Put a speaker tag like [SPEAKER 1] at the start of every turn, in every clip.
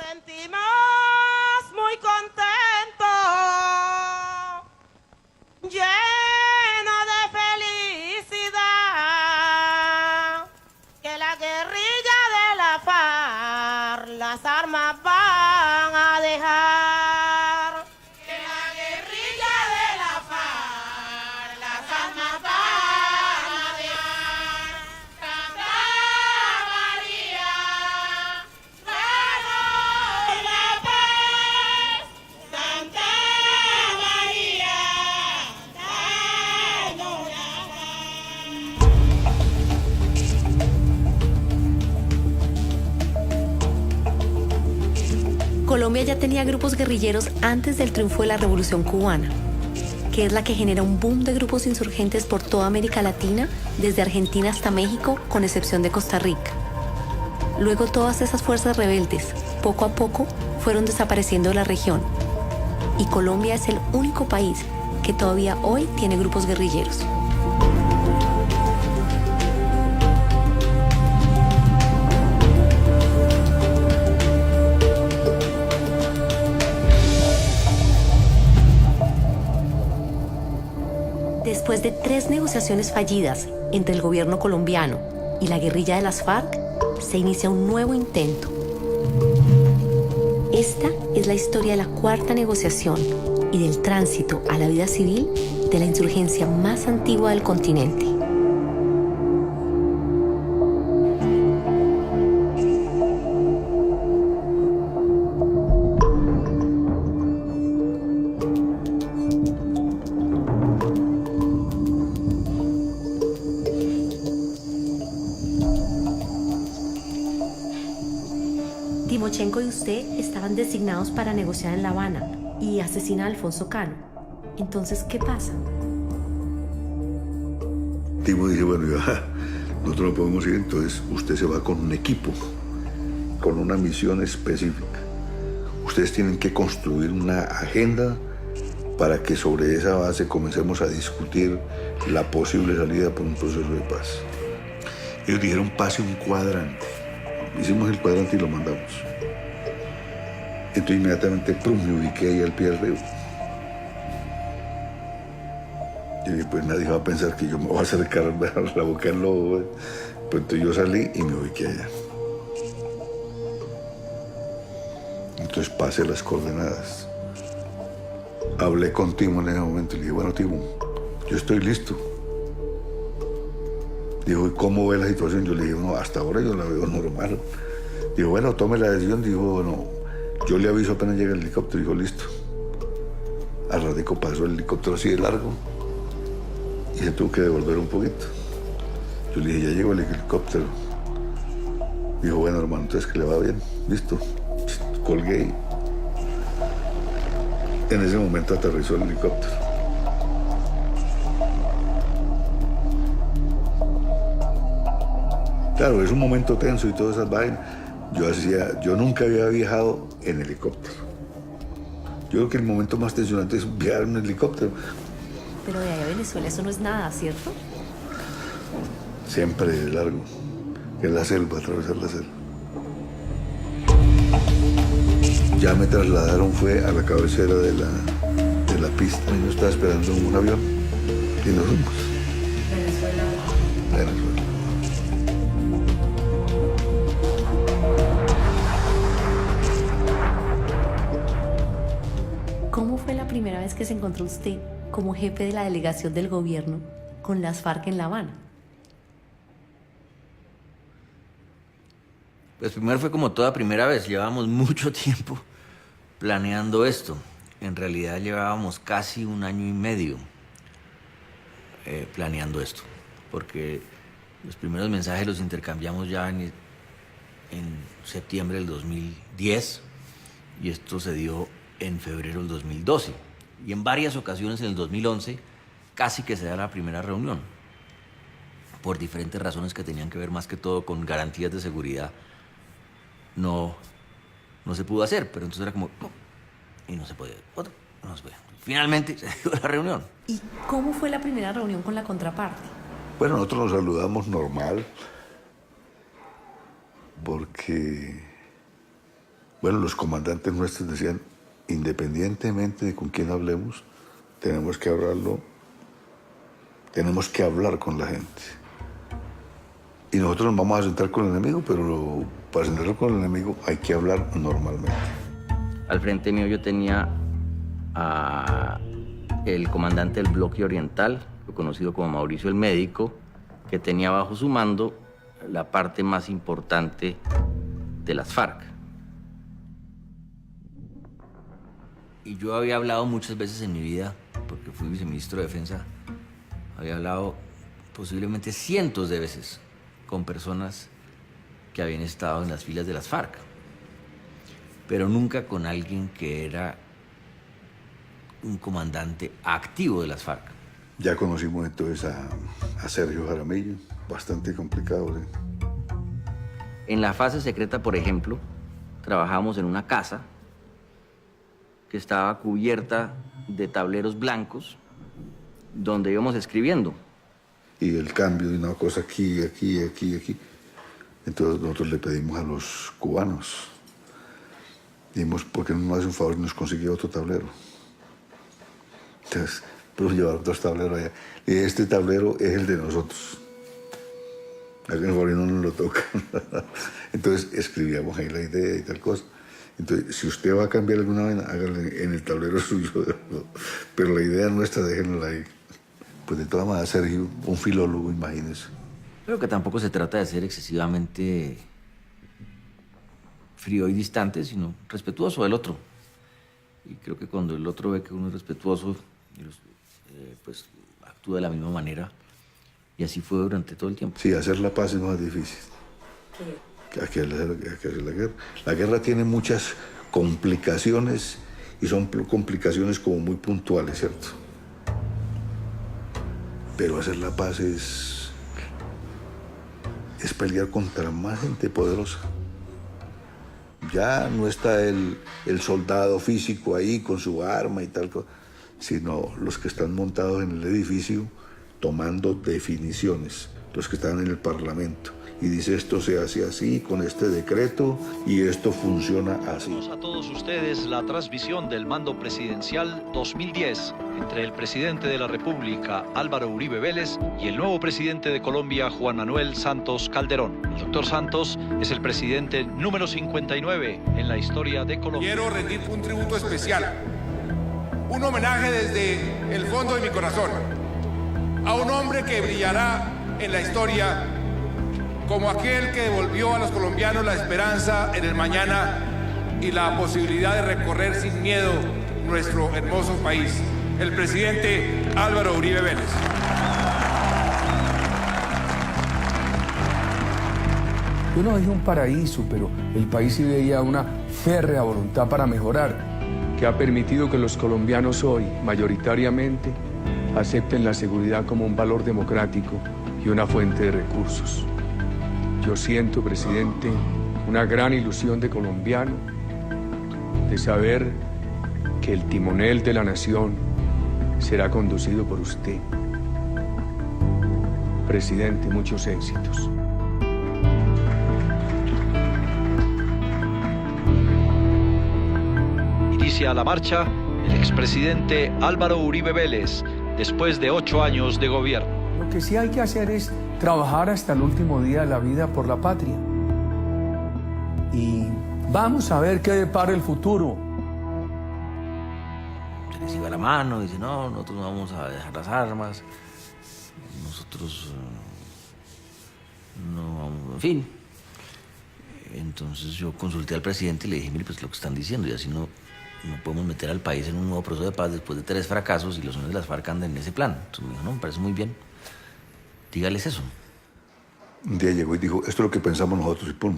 [SPEAKER 1] sentimos muy contentos, llenos de felicidad, que la guerrilla de la FARC las armas van a dejar. Que la guerrilla de la FARC las armas van a dejar. Santa María, danos la paz. Santa María, danos la
[SPEAKER 2] Colombia ya tenía grupos guerrilleros antes del triunfo de la Revolución Cubana, que es la que genera un boom de grupos insurgentes por toda América Latina, desde Argentina hasta México, con excepción de Costa Rica. Luego todas esas fuerzas rebeldes, poco a poco, fueron desapareciendo de la región, y Colombia es el único país que todavía hoy tiene grupos guerrilleros. Después de 3 negociaciones fallidas entre el gobierno colombiano y la guerrilla de las FARC, se inicia un nuevo intento. Esta es la historia de la 4ª negociación y del tránsito a la vida civil de la insurgencia más antigua del continente. Timochenko y usted estaban designados para negociar en La Habana y asesinan a Alfonso Cano. Entonces, ¿qué pasa?
[SPEAKER 3] Timo dice, bueno, ya, nosotros no podemos ir, entonces usted se va con un equipo, con una misión específica. Ustedes tienen que construir una agenda para que sobre esa base comencemos a discutir la posible salida por un proceso de paz. Ellos dijeron, pase un cuadrante. Hicimos el cuadrante y lo mandamos. Entonces inmediatamente, pum, me ubiqué ahí al pie del río. Y pues nadie va a pensar que yo me voy a acercar a la boca del lobo. Pues entonces yo salí y me ubiqué allá. Entonces pasé las coordenadas. Hablé con Timo en ese momento y le dije, bueno, Timo, yo estoy listo. Dijo, ¿y cómo ve la situación? Yo le dije, no, hasta ahora yo la veo normal. Dijo, bueno, tome la decisión. Dijo, bueno, yo le aviso apenas llega el helicóptero. Dijo, listo. Al ratico pasó el helicóptero así de largo y se tuvo que devolver un poquito. Yo le dije, ya llegó el helicóptero. Dijo, bueno, hermano, entonces que le va bien. Listo. Colgué. En ese momento aterrizó el helicóptero. Claro, es un momento tenso y todas esas vainas. Yo nunca había viajado en helicóptero. Yo creo que el momento más tensionante es viajar en un helicóptero.
[SPEAKER 2] Pero de ahí a Venezuela eso no es nada, ¿cierto?
[SPEAKER 3] Siempre es largo. En la selva, atravesar la selva. Ya me trasladaron, fue a la cabecera de la pista. Y yo estaba esperando un avión y nos fuimos.
[SPEAKER 2] Venezuela.
[SPEAKER 3] Venezuela.
[SPEAKER 2] ¿Cómo fue la primera vez que se encontró usted como jefe de la delegación del gobierno con las FARC en La Habana?
[SPEAKER 4] Pues primero fue como toda primera vez, llevábamos mucho tiempo planeando esto. En realidad llevábamos casi 1 año y medio planeando esto, porque los primeros mensajes los intercambiamos ya en septiembre del 2010 y esto se dio en febrero del 2012. Y en varias ocasiones en el 2011 casi que se da la primera reunión, por diferentes razones que tenían que ver más que todo con garantías de seguridad. No se pudo hacer, pero entonces era como, y no se podía, no se podía. Finalmente se dio la reunión.
[SPEAKER 2] ¿Y cómo fue la primera reunión con la contraparte?
[SPEAKER 3] Bueno, nosotros nos saludamos normal, porque, Bueno, los comandantes nuestros decían, independientemente de con quién hablemos, tenemos que hablar con la gente. Y nosotros nos vamos a sentar con el enemigo, pero para sentarnos con el enemigo hay que hablar normalmente.
[SPEAKER 4] Al frente mío yo tenía el comandante del bloque oriental, conocido como Mauricio el Médico, que tenía bajo su mando la parte más importante de las FARC. Y yo había hablado muchas veces en mi vida, porque fui viceministro de Defensa, había hablado posiblemente cientos de veces con personas que habían estado en las filas de las FARC, pero nunca con alguien que era un comandante activo de las FARC.
[SPEAKER 3] Ya conocimos entonces a Sergio Jaramillo, bastante complicado, ¿sí?
[SPEAKER 4] En la fase secreta, por ejemplo, trabajamos en una casa que estaba cubierta de tableros blancos donde íbamos escribiendo.
[SPEAKER 3] Y el cambio de una cosa aquí. Entonces nosotros le pedimos a los cubanos, dijimos, ¿por qué no nos hace un favor y nos consigue otro tablero? Entonces, pero llevaron 2 tableros allá. Y este tablero es el de nosotros. A que no nos lo tocan. Entonces escribíamos ahí la idea y tal cosa. Entonces, si usted va a cambiar alguna vez, hágale en el tablero suyo. Pero la idea nuestra, déjenla ahí. Pues de todas maneras, Sergio, un filólogo, imagínese.
[SPEAKER 4] Creo que tampoco se trata de ser excesivamente frío y distante, sino respetuoso del otro. Y creo que cuando el otro ve que uno es respetuoso, pues actúa de la misma manera. Y así fue durante todo el tiempo.
[SPEAKER 3] Sí, hacer la paz es más difícil que hacer la guerra. La guerra tiene muchas complicaciones y son complicaciones como muy puntuales, ¿cierto? Pero hacer la paz es pelear contra más gente poderosa. Ya no está el soldado físico ahí con su arma y tal cosa, sino los que están montados en el edificio tomando definiciones, los que están en el Parlamento. Y dice, esto se hace así, con este decreto, y esto funciona así.
[SPEAKER 5] A todos ustedes la transmisión del Mando Presidencial 2010 entre el presidente de la República, Álvaro Uribe Vélez, y el nuevo presidente de Colombia, Juan Manuel Santos Calderón. El doctor Santos es el presidente número 59 en la historia de Colombia.
[SPEAKER 6] Quiero rendir un tributo especial, un homenaje desde el fondo de mi corazón a un hombre que brillará en la historia como aquel que devolvió a los colombianos la esperanza en el mañana y la posibilidad de recorrer sin miedo nuestro hermoso país, el presidente Álvaro Uribe Vélez.
[SPEAKER 7] Yo no dije un paraíso, pero el país sí veía una férrea voluntad para mejorar, que ha permitido que los colombianos hoy, mayoritariamente, acepten la seguridad como un valor democrático y una fuente de recursos. Yo siento, presidente, una gran ilusión de colombiano de saber que el timonel de la nación será conducido por usted. Presidente, muchos éxitos.
[SPEAKER 5] Inicia la marcha el expresidente Álvaro Uribe Vélez, después de 8 años de gobierno.
[SPEAKER 7] Lo que sí hay que hacer es trabajar hasta el último día de la vida por la patria. Y vamos a ver qué depara el futuro.
[SPEAKER 4] Se les iba la mano, dice, no, nosotros no vamos a dejar las armas, nosotros no vamos, en fin. Entonces yo consulté al presidente y le dije, mire, pues lo que están diciendo, y así no podemos meter al país en un nuevo proceso de paz después de 3 fracasos y los hombres de las FARC andan en ese plan. Entonces me dijo, no, me parece muy bien, dígales eso.
[SPEAKER 3] Un día llegó y dijo, esto es lo que pensamos nosotros, y pum.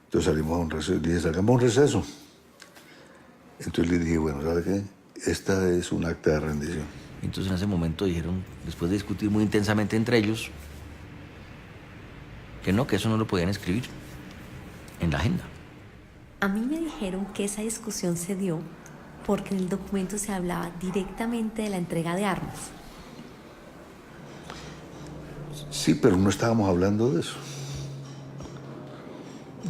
[SPEAKER 3] Entonces salimos a un receso, dije, salgamos a un receso. Entonces le dije, bueno, ¿sabe qué? Esta es un acta de rendición.
[SPEAKER 4] Entonces en ese momento dijeron, después de discutir muy intensamente entre ellos, que eso no lo podían escribir en la agenda.
[SPEAKER 2] A mí me dijeron que esa discusión se dio porque en el documento se hablaba directamente de la entrega de armas.
[SPEAKER 3] Sí, pero no estábamos hablando de eso.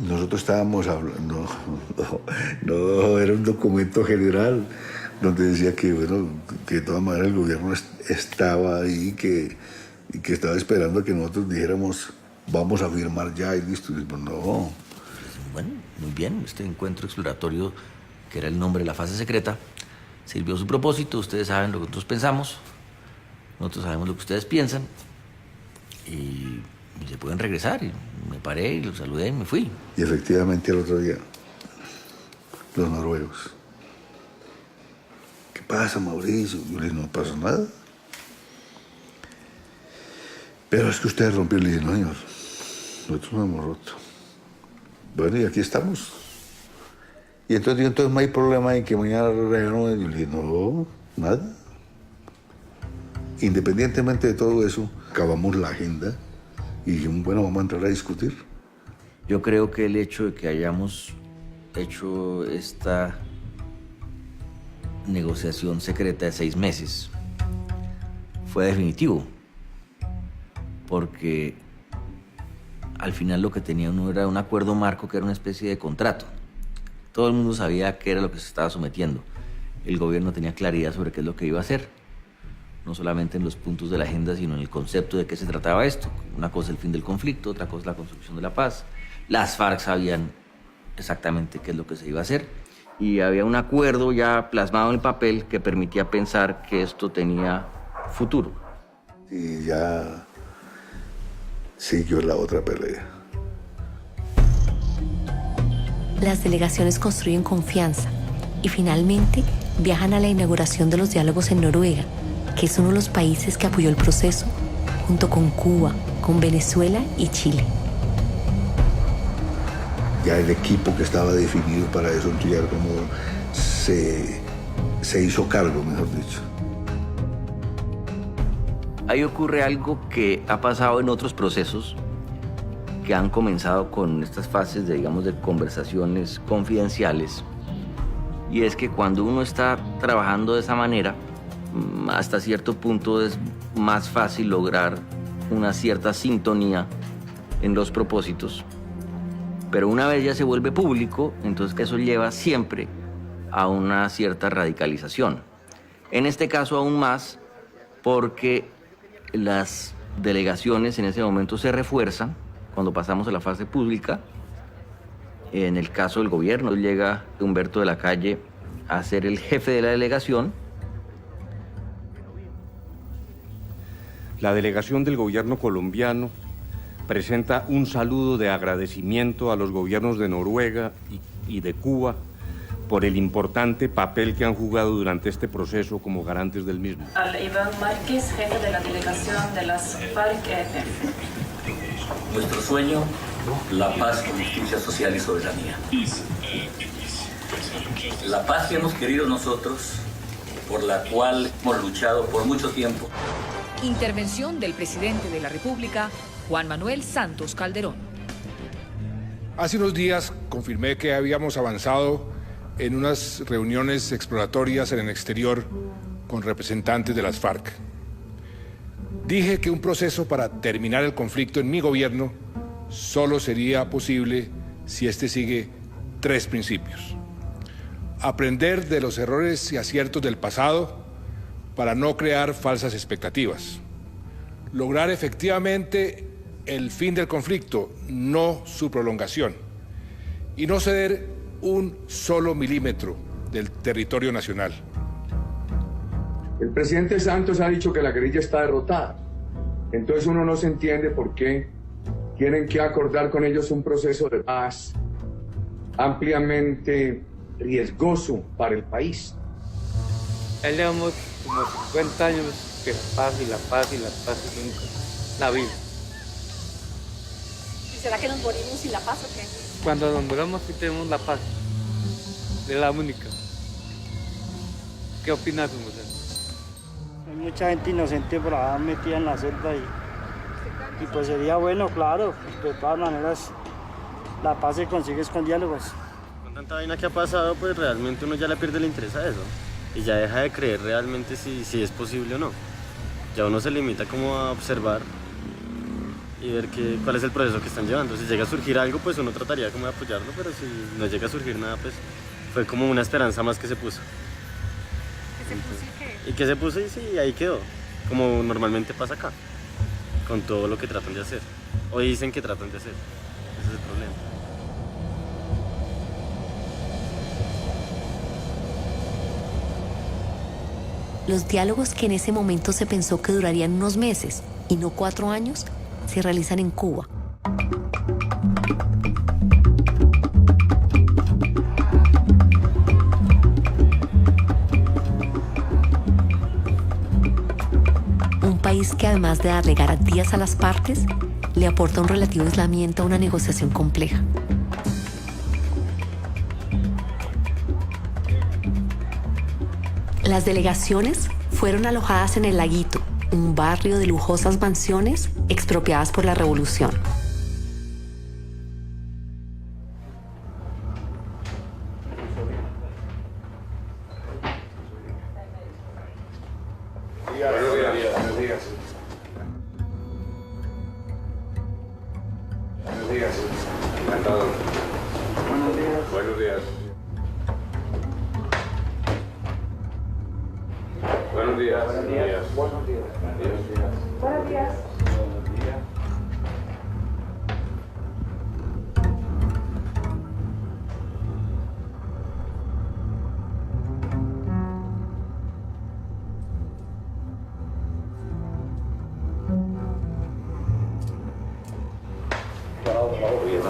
[SPEAKER 3] Nosotros estábamos hablando, no, era un documento general donde decía que, bueno, que de todas maneras el gobierno estaba ahí y que estaba esperando que nosotros dijéramos, vamos a firmar ya y listo. Y pues no.
[SPEAKER 4] Bueno, muy bien, este encuentro exploratorio, que era el nombre de la fase secreta, sirvió su propósito. Ustedes saben lo que nosotros pensamos, nosotros sabemos lo que ustedes piensan, y se pueden regresar. Y me paré y los saludé y me fui.
[SPEAKER 3] Y efectivamente el otro día, los noruegos. ¿Qué pasa, Mauricio? Yo le dije, no pasa nada. Pero es que ustedes rompieron. Le dije, no, señor, nosotros no hemos roto. Bueno, y aquí estamos. Y entonces no hay problema en que mañana regalamos. Yo le dije, no, nada. Independientemente de todo eso, acabamos la agenda y dijimos, bueno, vamos a entrar a discutir.
[SPEAKER 4] Yo creo que el hecho de que hayamos hecho esta negociación secreta de 6 meses fue definitivo, porque al final lo que tenía uno era un acuerdo marco, que era una especie de contrato. Todo el mundo sabía qué era lo que se estaba sometiendo. El gobierno tenía claridad sobre qué es lo que iba a hacer, no solamente en los puntos de la agenda, sino en el concepto de qué se trataba esto. Una cosa el fin del conflicto, otra cosa la construcción de la paz. Las FARC sabían exactamente qué es lo que se iba a hacer, y había un acuerdo ya plasmado en el papel que permitía pensar que esto tenía futuro.
[SPEAKER 3] Y ya siguió la otra pelea.
[SPEAKER 2] Las delegaciones construyen confianza y finalmente viajan a la inauguración de los diálogos en Noruega, que es uno de los países que apoyó el proceso, junto con Cuba, con Venezuela y Chile.
[SPEAKER 3] Ya el equipo que estaba definido para eso, ya como se hizo cargo, mejor dicho.
[SPEAKER 4] Ahí ocurre algo que ha pasado en otros procesos que han comenzado con estas fases de, digamos, de conversaciones confidenciales, y es que cuando uno está trabajando de esa manera, hasta cierto punto es más fácil lograr una cierta sintonía en los propósitos, pero una vez ya se vuelve público, entonces que eso lleva siempre a una cierta radicalización. En este caso aún más, porque las delegaciones en ese momento se refuerzan cuando pasamos a la fase pública. En el caso del gobierno, llega Humberto de la Calle a ser el jefe de la delegación.
[SPEAKER 8] La delegación del gobierno colombiano presenta un saludo de agradecimiento a los gobiernos de Noruega y de Cuba por el importante papel que han jugado durante este proceso como garantes del mismo.
[SPEAKER 9] Al Iván Márquez, jefe de la delegación de las FARC-EP.
[SPEAKER 10] Nuestro sueño, la paz con justicia social y soberanía. La paz que hemos querido nosotros, por la cual hemos luchado por mucho tiempo.
[SPEAKER 11] Intervención del presidente de la República, Juan Manuel Santos Calderón.
[SPEAKER 6] Hace unos días confirmé que habíamos avanzado en unas reuniones exploratorias en el exterior con representantes de las FARC. Dije que un proceso para terminar el conflicto en mi gobierno solo sería posible si este sigue 3 principios. Aprender de los errores y aciertos del pasado para no crear falsas expectativas. Lograr efectivamente el fin del conflicto, no su prolongación. Y no ceder un solo milímetro del territorio nacional.
[SPEAKER 7] El presidente Santos ha dicho que la guerrilla está derrotada. Entonces uno no se entiende por qué tienen que acordar con ellos un proceso de paz ampliamente riesgoso para el país.
[SPEAKER 12] Ya llevamos como 50 años que la paz y la paz y la paz y nunca la vida.
[SPEAKER 13] ¿Y será que nos morimos sin la paz o qué?
[SPEAKER 12] Cuando nos moramos sí tenemos la paz. Es la única. ¿Qué opinas, mujer?
[SPEAKER 14] Hay mucha gente inocente por allá metida en la selva y pues sería bueno, claro, de todas maneras la paz se consigue con diálogos.
[SPEAKER 15] Con tanta vaina que ha pasado, pues realmente uno ya le pierde el interés a eso y ya deja de creer realmente si es posible o no. Ya uno se limita como a observar y ver cuál es el proceso que están llevando. Si llega a surgir algo, pues uno trataría como de apoyarlo, pero si no llega a surgir nada, pues fue como una esperanza más que se puso.
[SPEAKER 13] ¿Que se puso y qué?
[SPEAKER 15] Y que se puso y sí, ahí quedó, como normalmente pasa acá, con todo lo que tratan de hacer, o dicen que tratan de hacer, ese es el problema.
[SPEAKER 2] Los diálogos que en ese momento se pensó que durarían unos meses y no 4 años, se realizan en Cuba. Un país que además de darle garantías a las partes, le aporta un relativo aislamiento a una negociación compleja. Las delegaciones fueron alojadas en El Laguito, un barrio de lujosas mansiones expropiadas por la revolución.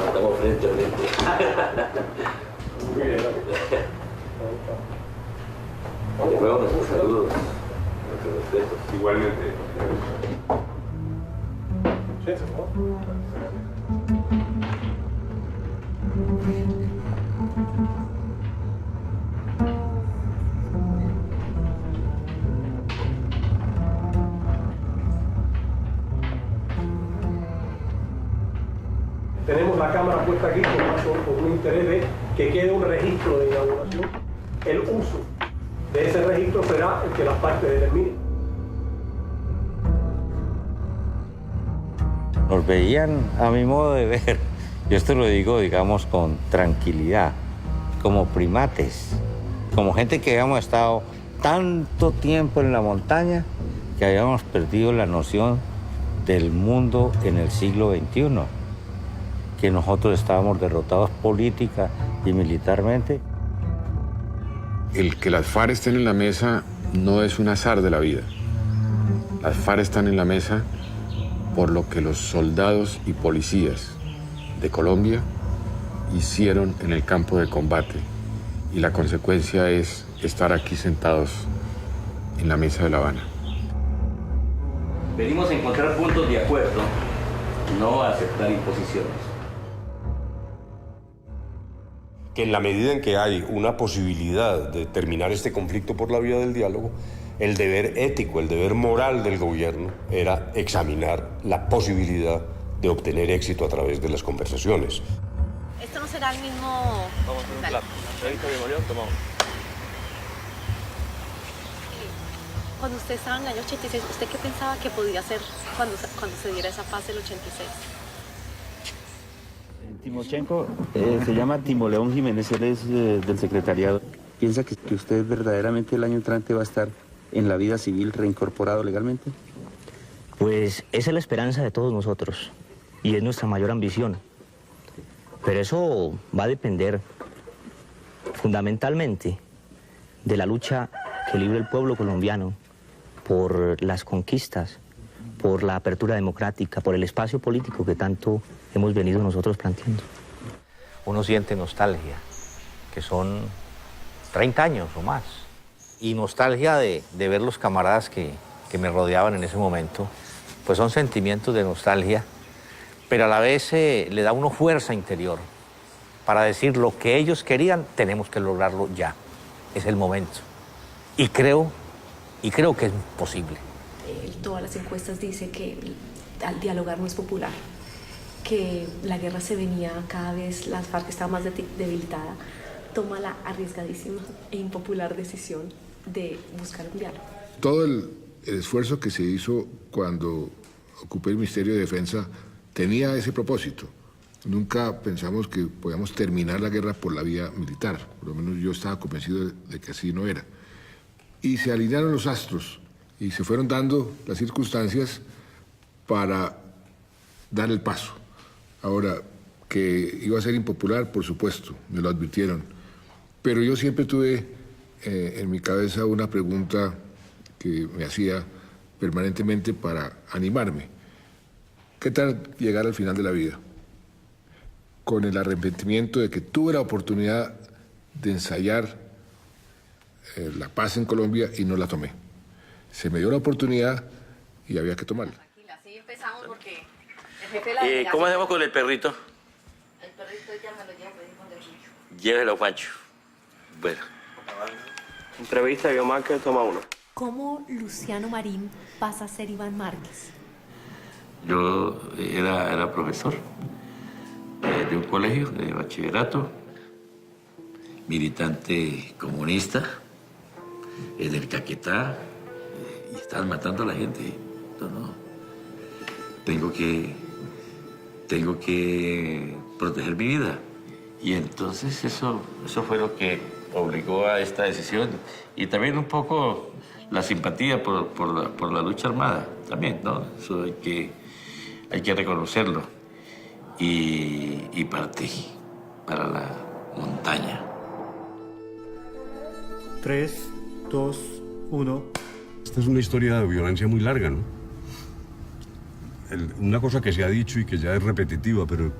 [SPEAKER 10] Estamos frente a frente. De nuevo nuestros saludos, nuestros respetos.
[SPEAKER 16] Igualmente.
[SPEAKER 17] Tenemos la cámara puesta aquí con un interés de que quede un registro de inauguración. El uso de ese registro será el que las partes determinen.
[SPEAKER 18] Nos veían, a mi modo de ver, yo esto lo digo, digamos, con tranquilidad, como primates, como gente que habíamos estado tanto tiempo en la montaña que habíamos perdido la noción del mundo en el siglo XXI, que nosotros estábamos derrotados política y militarmente.
[SPEAKER 16] El que las FARC estén en la mesa no es un azar de la vida. Las FARC están en la mesa por lo que los soldados y policías de Colombia hicieron en el campo de combate. Y la consecuencia es estar aquí sentados en la mesa de La Habana.
[SPEAKER 10] Venimos a encontrar puntos de acuerdo, no a aceptar imposiciones.
[SPEAKER 19] Que en la medida en que hay una posibilidad de terminar este conflicto por la vía del diálogo, el deber ético, el deber moral del gobierno era examinar la posibilidad de obtener éxito a través de las conversaciones.
[SPEAKER 13] Esto no será el mismo...
[SPEAKER 15] Vamos a hacer un plato. ¿Ahorita de Morión? Tomamos.
[SPEAKER 13] Cuando usted estaba en el año 86, ¿usted qué pensaba que podía hacer cuando se diera esa paz del 86?
[SPEAKER 20] Timochenko se llama Timoleón Jiménez, él es del secretariado. ¿Piensa que usted verdaderamente el año entrante va a estar en la vida civil reincorporado legalmente?
[SPEAKER 21] Pues esa es la esperanza de todos nosotros y es nuestra mayor ambición. Pero eso va a depender fundamentalmente de la lucha que libre el pueblo colombiano por las conquistas, por la apertura democrática, por el espacio político que tanto hemos venido nosotros planteando.
[SPEAKER 18] Uno siente nostalgia, que son 30 años o más. Y nostalgia de ver los camaradas que me rodeaban en ese momento. Pues son sentimientos de nostalgia, pero a la vez le da a uno fuerza interior para decir lo que ellos querían, tenemos que lograrlo ya. Es el momento. Y creo que es posible.
[SPEAKER 2] Todas las encuestas dicen que al dialogar no es popular, que la guerra se venía cada vez, la FARC estaba más debilitada, toma la arriesgadísima e impopular decisión de buscar un diálogo.
[SPEAKER 22] Todo el esfuerzo que se hizo cuando ocupé el Ministerio de Defensa
[SPEAKER 16] tenía ese propósito. Nunca pensamos que podíamos terminar la guerra por la vía militar, por lo menos yo estaba convencido de que así no era. Y se alinearon los astros y se fueron dando las circunstancias para dar el paso. Ahora, que iba a ser impopular, por supuesto, me lo advirtieron, pero yo siempre tuve en mi cabeza una pregunta que me hacía permanentemente para animarme. ¿Qué tal llegar al final de la vida? Con el arrepentimiento de que tuve la oportunidad de ensayar la paz en Colombia y no la tomé. Se me dio la oportunidad y había que tomarla.
[SPEAKER 13] Así empezamos porque el jefe de la delegación...
[SPEAKER 10] ¿Cómo hacemos con el perrito?
[SPEAKER 13] El perrito ya me lo llevo con el Juancho.
[SPEAKER 10] Llévelo, Juancho. Bueno.
[SPEAKER 12] Entrevista de Biomarca, toma uno.
[SPEAKER 2] ¿Cómo Luciano Marín pasa a ser Iván Márquez?
[SPEAKER 10] Yo era profesor de un colegio de bachillerato, militante comunista, del Caquetá, y estaban matando a la gente. No. Tengo que proteger mi vida. Y entonces eso fue lo que obligó a esta decisión. Y también un poco la simpatía por la lucha armada, también, ¿no? Eso hay que reconocerlo. Y partí para la montaña.
[SPEAKER 17] 3, 2, 1.
[SPEAKER 19] Esta es una historia de violencia muy larga, ¿no? Una cosa que se ha dicho y que ya es repetitiva, pero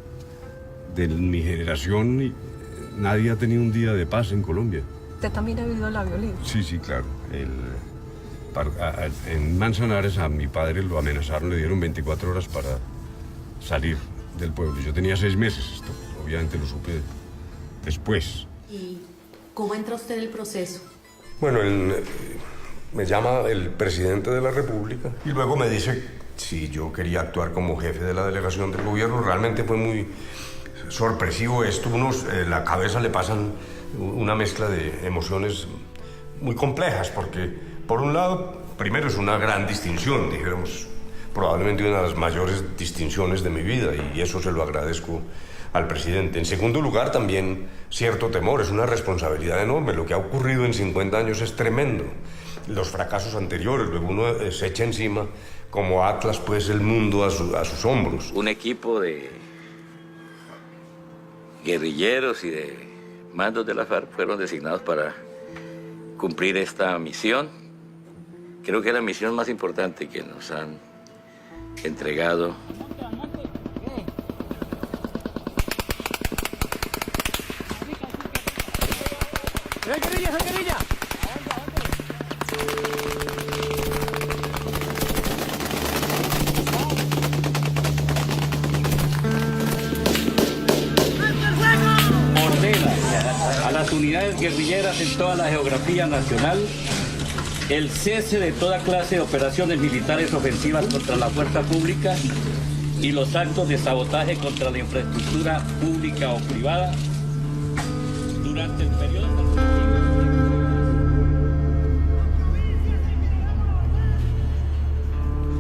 [SPEAKER 19] de mi generación nadie ha tenido un día de paz en Colombia.
[SPEAKER 9] ¿Usted también ha vivido la violencia?
[SPEAKER 19] Sí, claro. En Manzanares a mi padre lo amenazaron, le dieron 24 horas para salir del pueblo. Yo tenía 6 meses, esto obviamente lo supe después.
[SPEAKER 2] ¿Y cómo entra usted en el proceso?
[SPEAKER 19] Bueno, me llama el presidente de la República y luego me dice si yo quería actuar como jefe de la delegación del gobierno. Realmente fue muy sorpresivo esto. La cabeza le pasan una mezcla de emociones muy complejas, porque por un lado, primero es una gran distinción, dijéramos, probablemente una de las mayores distinciones de mi vida, y eso se lo agradezco al presidente. En segundo lugar, también cierto temor, es una responsabilidad enorme. Lo que ha ocurrido en 50 años es tremendo. Los fracasos anteriores, luego uno se echa encima, como Atlas, pues el mundo a sus hombros.
[SPEAKER 10] Un equipo de guerrilleros y de mandos de la FARC fueron designados para cumplir esta misión. Creo que es la misión más importante que nos han entregado.
[SPEAKER 1] Ordena a las unidades guerrilleras en toda la geografía nacional el cese de toda clase de operaciones militares ofensivas contra la fuerza pública y los actos de sabotaje contra la infraestructura pública o privada durante el periodo.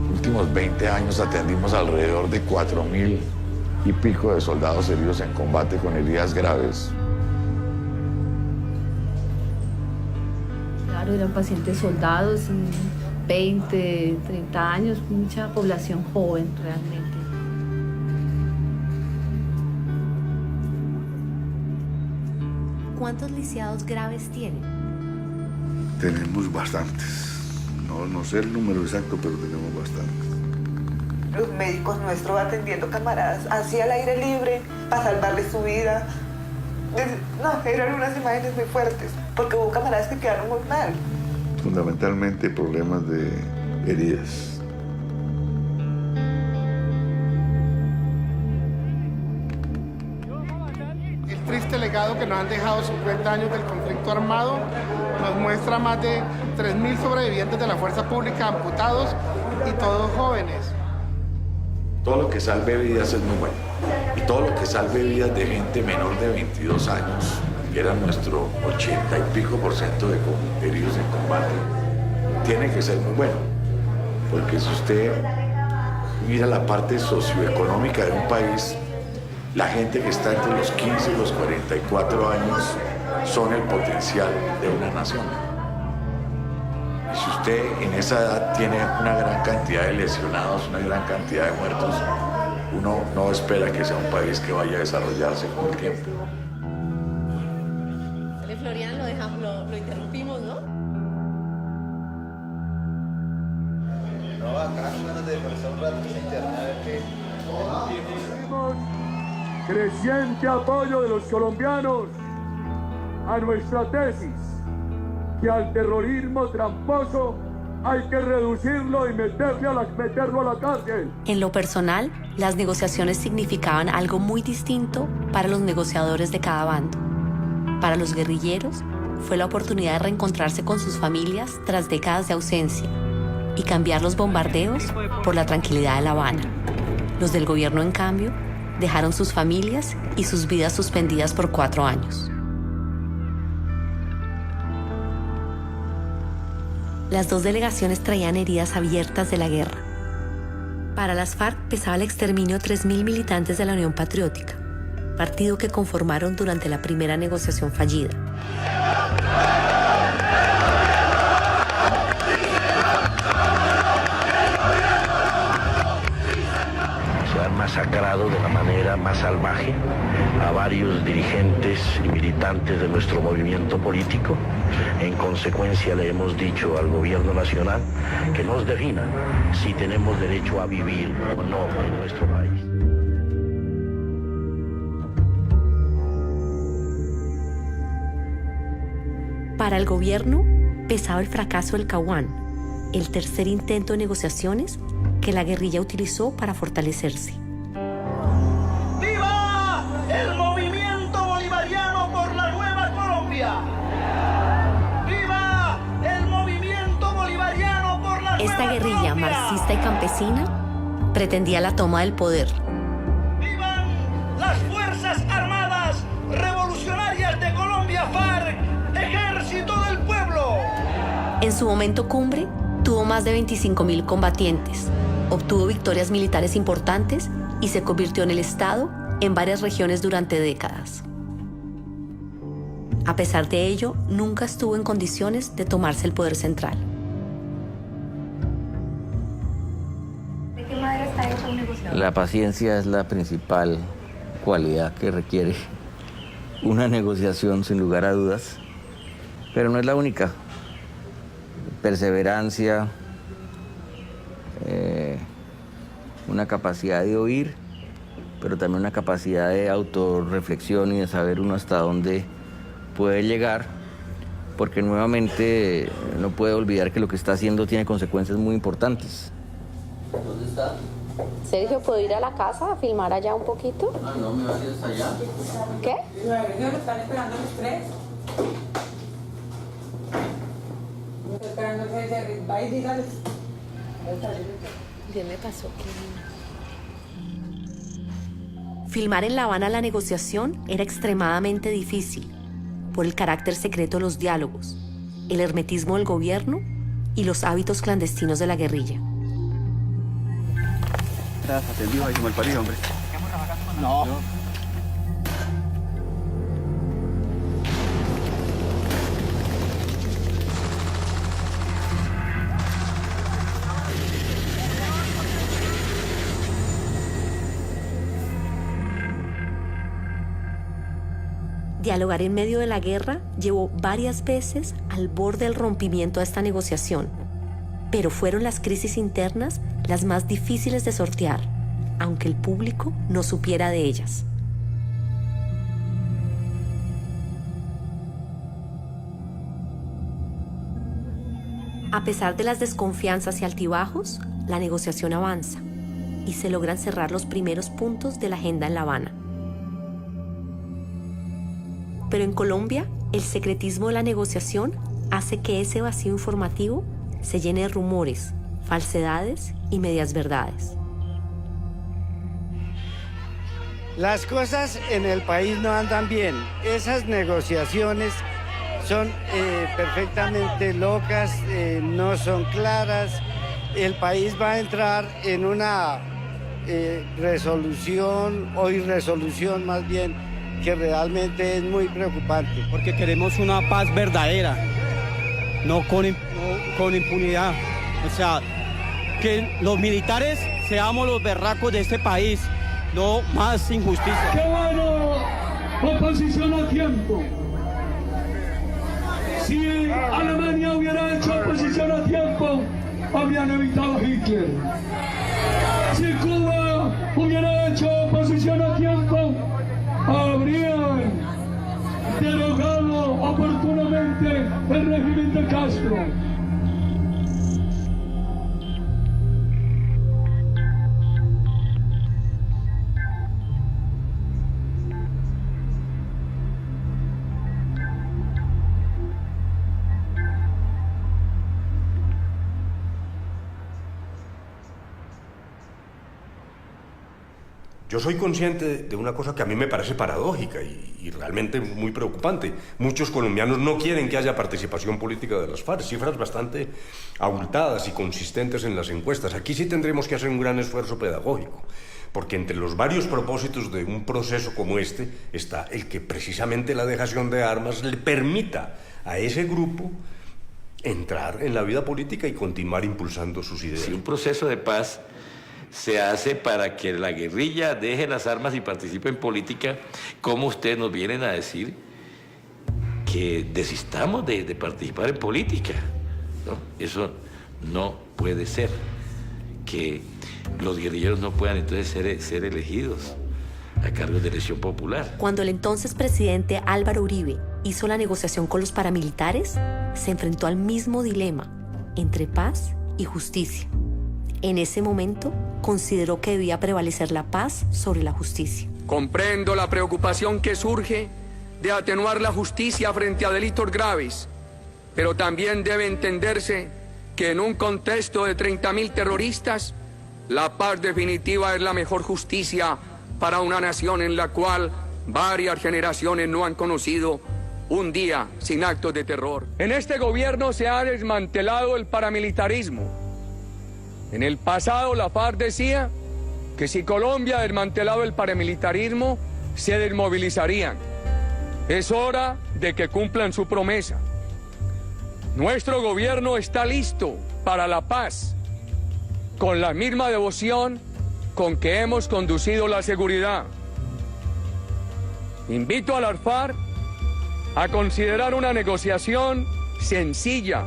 [SPEAKER 22] Los últimos 20 años atendimos alrededor de 4.000 y pico de soldados heridos en combate con heridas graves.
[SPEAKER 9] Claro, eran pacientes soldados, 20, 30 años, mucha población joven realmente.
[SPEAKER 2] ¿Cuántos lisiados graves tienen?
[SPEAKER 3] Tenemos bastantes. No sé el número exacto, pero tenemos bastantes.
[SPEAKER 23] Los médicos nuestros atendiendo camaradas así al aire libre para salvarles su vida. No, eran unas imágenes muy fuertes, porque hubo camaradas que quedaron muy mal.
[SPEAKER 3] Fundamentalmente problemas de heridas.
[SPEAKER 24] El triste legado que nos han dejado 50 años del conflicto armado nos muestra más de 3.000 sobrevivientes de la fuerza pública amputados y todos jóvenes.
[SPEAKER 22] Todo lo que salve vidas es muy bueno. Y todo lo que salve vidas de gente menor de 22 años, que era nuestro 80 y pico % de heridos en combate, tiene que ser muy bueno. Porque si usted mira la parte socioeconómica de un país, la gente que está entre los 15 y los 44 años son el potencial de una nación. Y si usted en esa edad tiene una gran cantidad de lesionados, una gran cantidad de muertos, uno no espera que sea un país que vaya a desarrollarse con el tiempo.
[SPEAKER 13] Florian, lo interrumpimos, ¿no?
[SPEAKER 4] No, acá ganas de pasar un rato en internet a ver qué.
[SPEAKER 7] Creciente apoyo de los colombianos a nuestra tesis que al terrorismo tramposo hay que reducirlo y meterlo a la cárcel.
[SPEAKER 2] En lo personal, las negociaciones significaban algo muy distinto para los negociadores de cada bando. Para los guerrilleros, fue la oportunidad de reencontrarse con sus familias tras décadas de ausencia y cambiar los bombardeos por la tranquilidad de La Habana. Los del gobierno, en cambio, dejaron sus familias y sus vidas suspendidas por 4 años. Las dos delegaciones traían heridas abiertas de la guerra. Para las FARC pesaba el exterminio de 3.000 militantes de la Unión Patriótica, partido que conformaron durante la primera negociación fallida.
[SPEAKER 5] Se han masacrado de la manera más salvaje a varios dirigentes y militantes de nuestro movimiento político. En consecuencia, le hemos dicho al gobierno nacional que nos defina si tenemos derecho a vivir o no en nuestro país.
[SPEAKER 2] Para el gobierno, pesaba el fracaso del Caguán, el tercer intento de negociaciones que la guerrilla utilizó para fortalecerse.
[SPEAKER 4] ¡Viva el movimiento bolivariano por la nueva Colombia! ¡Viva el movimiento bolivariano por la nueva Colombia!
[SPEAKER 2] Esta guerrilla marxista y campesina pretendía la toma del poder.
[SPEAKER 4] ¡Vivan las Fuerzas Armadas Revolucionarias de Colombia, FARC! ¡Ejército del pueblo!
[SPEAKER 2] En su momento cumbre, tuvo más de 25.000 combatientes, obtuvo victorias militares importantes y se convirtió en el Estado en varias regiones durante décadas. A pesar de ello, nunca estuvo en condiciones de tomarse el poder central.
[SPEAKER 13] ¿De qué manera está hecho un negociador?
[SPEAKER 8] La paciencia es la principal cualidad que requiere una negociación, sin lugar a dudas, pero no es la única. Perseverancia, una capacidad de oír, pero también una capacidad de autorreflexión y de saber uno hasta dónde puede llegar, porque nuevamente no puede olvidar que lo que está haciendo tiene consecuencias muy importantes. ¿Dónde está?
[SPEAKER 13] Sergio, ¿puedo ir a la casa a filmar allá un poquito?
[SPEAKER 8] Ah, no, me vas a ir hasta allá.
[SPEAKER 13] ¿Qué?
[SPEAKER 11] Lo están esperando los tres.
[SPEAKER 13] ¿Qué me pasó?
[SPEAKER 2] Filmar en La Habana la negociación era extremadamente difícil por el carácter secreto de los diálogos, el hermetismo del gobierno y los hábitos clandestinos de la guerrilla.
[SPEAKER 20] Estás atendido ahí como el parido, hombre. No.
[SPEAKER 2] Dialogar en medio de la guerra llevó varias veces al borde del rompimiento de esta negociación, pero fueron las crisis internas las más difíciles de sortear, aunque el público no supiera de ellas. A pesar de las desconfianzas y altibajos, la negociación avanza y se logran cerrar los primeros puntos de la agenda en La Habana. Pero en Colombia, el secretismo de la negociación hace que ese vacío informativo se llene de rumores, falsedades y medias verdades.
[SPEAKER 14] Las cosas en el país no andan bien. Esas negociaciones son perfectamente locas, no son claras. El país va a entrar en una resolución o irresolución más bien, que realmente es muy preocupante.
[SPEAKER 6] Porque queremos una paz verdadera, no con impunidad. O sea, que los militares seamos los berracos de este país, no más injusticia.
[SPEAKER 15] ¡Qué bueno! Oposición a tiempo. Si Alemania hubiera hecho oposición a tiempo, habrían evitado a Hitler. Si Cuba hubiera hecho oposición a tiempo, habrían derogado oportunamente el régimen de Castro.
[SPEAKER 19] Yo soy consciente de una cosa que a mí me parece paradójica y realmente muy preocupante. Muchos colombianos no quieren que haya participación política de las FARC, cifras bastante abultadas y consistentes en las encuestas. Aquí sí tendremos que hacer un gran esfuerzo pedagógico, porque entre los varios propósitos de un proceso como este está el que precisamente la dejación de armas le permita a ese grupo entrar en la vida política y continuar impulsando sus ideas.
[SPEAKER 10] Si un proceso de paz se hace para que la guerrilla deje las armas y participe en política, ¿cómo ustedes nos vienen a decir que desistamos de participar en política? ¿No? Eso no puede ser, que los guerrilleros no puedan entonces ser elegidos a cargo de elección popular.
[SPEAKER 2] Cuando el entonces presidente Álvaro Uribe hizo la negociación con los paramilitares, se enfrentó al mismo dilema entre paz y justicia. En ese momento, consideró que debía prevalecer la paz sobre la justicia.
[SPEAKER 7] Comprendo la preocupación que surge de atenuar la justicia frente a delitos graves, pero también debe entenderse que en un contexto de 30.000 terroristas, la paz definitiva es la mejor justicia para una nación en la cual varias generaciones no han conocido un día sin actos de terror. En este gobierno se ha desmantelado el paramilitarismo. En el pasado la FARC decía que si Colombia desmantelaba el paramilitarismo, se desmovilizarían. Es hora de que cumplan su promesa. Nuestro gobierno está listo para la paz, con la misma devoción con que hemos conducido la seguridad. Invito a las FARC a considerar una negociación sencilla,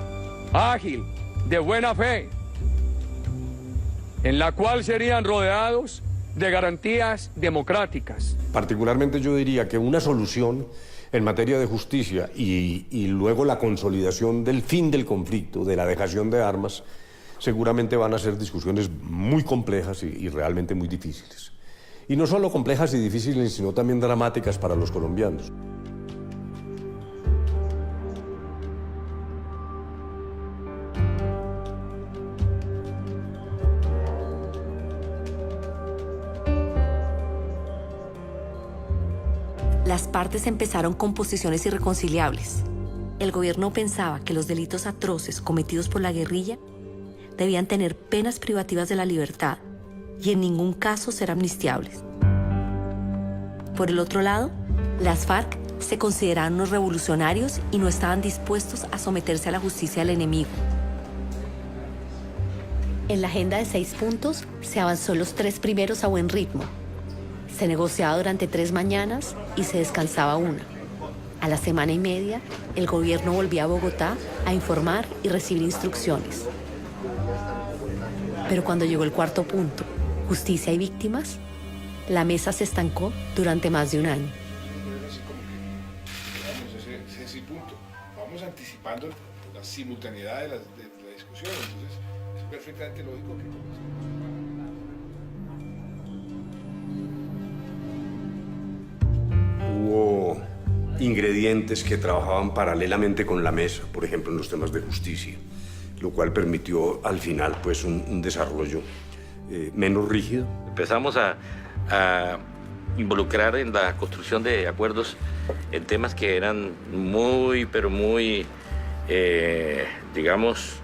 [SPEAKER 7] ágil, de buena fe, en la cual serían rodeados de garantías democráticas.
[SPEAKER 19] Particularmente yo diría que una solución en materia de justicia y luego la consolidación del fin del conflicto, de la dejación de armas, seguramente van a ser discusiones muy complejas y realmente muy difíciles. Y no solo complejas y difíciles, sino también dramáticas para los colombianos.
[SPEAKER 2] Las partes empezaron con posiciones irreconciliables. El gobierno pensaba que los delitos atroces cometidos por la guerrilla debían tener penas privativas de la libertad y en ningún caso ser amnistiables. Por el otro lado, las FARC se consideraban unos revolucionarios y no estaban dispuestos a someterse a la justicia del enemigo. En la agenda de 6 puntos se avanzó los 3 primeros a buen ritmo. Se negociaba durante 3 mañanas y se descansaba 1. A la semana y media, el gobierno volvía a Bogotá a informar y recibir instrucciones. Pero cuando llegó el 4.º punto, justicia y víctimas, la mesa se estancó durante más de 1 año.
[SPEAKER 16] Ese punto. Vamos anticipando la simultaneidad de la discusión, entonces es perfectamente lógico que...
[SPEAKER 19] Hubo ingredientes que trabajaban paralelamente con la mesa, por ejemplo, en los temas de justicia, lo cual permitió al final pues un desarrollo menos rígido.
[SPEAKER 10] Empezamos a involucrar en la construcción de acuerdos en temas que eran muy, pero muy, digamos,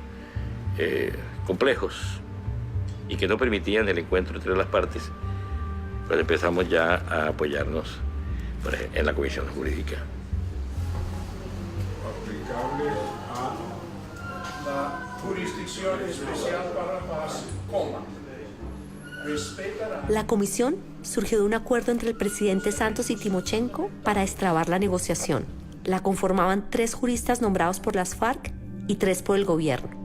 [SPEAKER 10] complejos y que no permitían el encuentro entre las partes, pues empezamos ya a apoyarnos en la Comisión Jurídica.
[SPEAKER 15] Aplicable a la Jurisdicción Especial para la Paz,
[SPEAKER 2] La comisión surgió de un acuerdo entre el presidente Santos y Timochenko para destrabar la negociación. La conformaban 3 juristas nombrados por las FARC y 3 por el gobierno.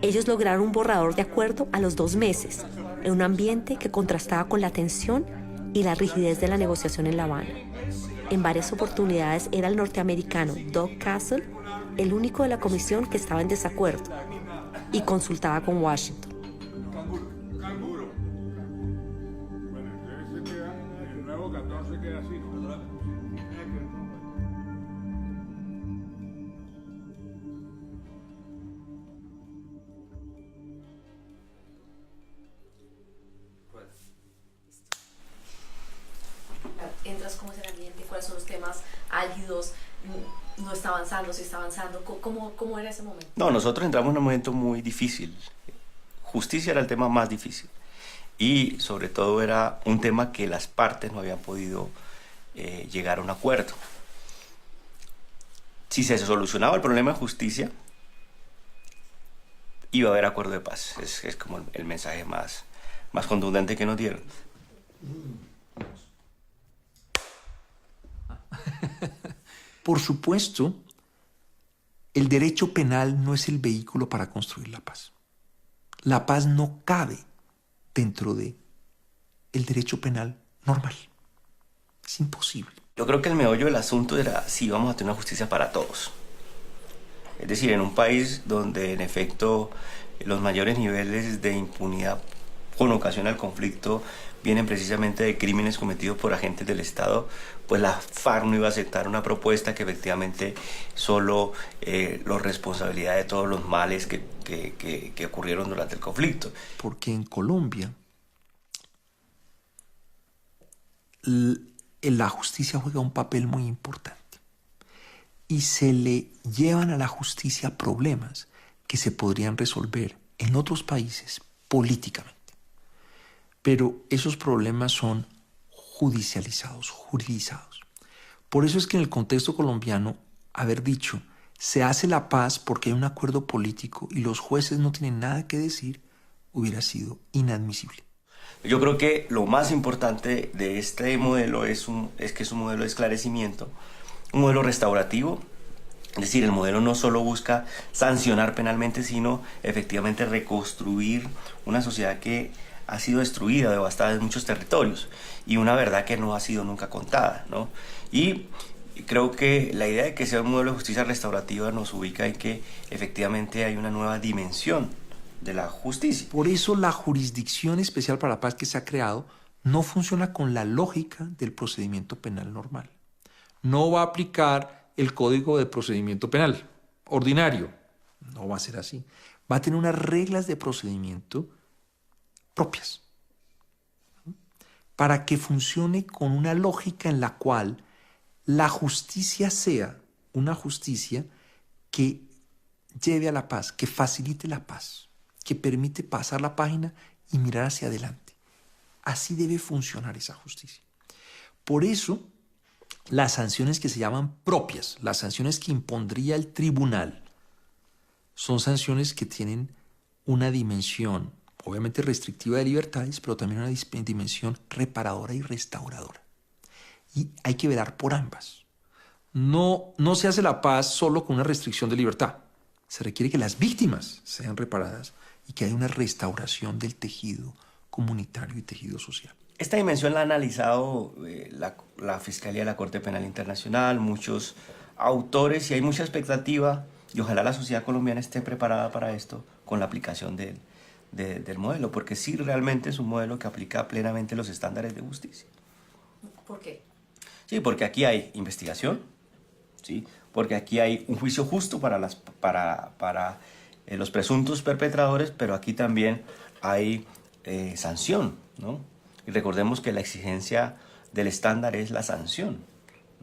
[SPEAKER 2] Ellos lograron un borrador de acuerdo a los 2 meses, en un ambiente que contrastaba con la tensión y la rigidez de la negociación en La Habana. En varias oportunidades era el norteamericano Doug Castle el único de la comisión que estaba en desacuerdo y consultaba con Washington.
[SPEAKER 13] Entras, ¿cómo es el ambiente? ¿Cuáles son los temas álgidos? ¿No está avanzando? ¿Se está avanzando? ¿Cómo era ese momento?
[SPEAKER 12] No, nosotros entramos en un momento muy difícil. Justicia era el tema más difícil. Y sobre todo era un tema que las partes no habían podido llegar a un acuerdo. Si se solucionaba el problema de justicia, iba a haber acuerdo de paz. Es como el mensaje más contundente que nos dieron.
[SPEAKER 17] Por supuesto, el derecho penal no es el vehículo para construir la paz. La paz no cabe dentro de el derecho penal normal. Es imposible.
[SPEAKER 12] Yo creo que el meollo del asunto era si íbamos a tener una justicia para todos. Es decir, en un país donde en efecto los mayores niveles de impunidad con ocasión al conflicto vienen precisamente de crímenes cometidos por agentes del Estado, pues la FARC no iba a aceptar una propuesta que efectivamente solo los responsabilidad de todos los males que ocurrieron durante el conflicto.
[SPEAKER 17] Porque en Colombia la justicia juega un papel muy importante y se le llevan a la justicia problemas que se podrían resolver en otros países políticamente. Pero esos problemas son judicializados. Por eso es que en el contexto colombiano, haber dicho, se hace la paz porque hay un acuerdo político y los jueces no tienen nada que decir, hubiera sido inadmisible.
[SPEAKER 12] Yo creo que lo más importante de este modelo es que es un modelo de esclarecimiento, un modelo restaurativo. Es decir, el modelo no solo busca sancionar penalmente, sino efectivamente reconstruir una sociedad que ha sido destruida, devastada en muchos territorios, y una verdad que no ha sido nunca contada, ¿no? Y creo que la idea de que sea un modelo de justicia restaurativa nos ubica en que efectivamente hay una nueva dimensión de la justicia.
[SPEAKER 17] Por eso la Jurisdicción Especial para la Paz que se ha creado no funciona con la lógica del procedimiento penal normal. No va a aplicar el Código de Procedimiento Penal ordinario. No va a ser así. Va a tener unas reglas de procedimiento propias, para que funcione con una lógica en la cual la justicia sea una justicia que lleve a la paz, que facilite la paz, que permite pasar la página y mirar hacia adelante. Así debe funcionar esa justicia. Por eso, las sanciones que se llaman propias, las sanciones que impondría el tribunal, son sanciones que tienen una dimensión obviamente restrictiva de libertades, pero también una dimensión reparadora y restauradora. Y hay que velar por ambas. No se hace la paz solo con una restricción de libertad. Se requiere que las víctimas sean reparadas y que haya una restauración del tejido comunitario y tejido social.
[SPEAKER 12] Esta dimensión la ha analizado la Fiscalía de la Corte Penal Internacional, muchos autores, y hay mucha expectativa, y ojalá la sociedad colombiana esté preparada para esto con la aplicación del modelo, porque sí realmente es un modelo que aplica plenamente los estándares de justicia.
[SPEAKER 13] ¿Por qué?
[SPEAKER 12] Sí, porque aquí hay investigación, ¿sí? Porque aquí hay un juicio justo para los presuntos perpetradores, pero aquí también hay sanción, ¿no? Y recordemos que la exigencia del estándar es la sanción,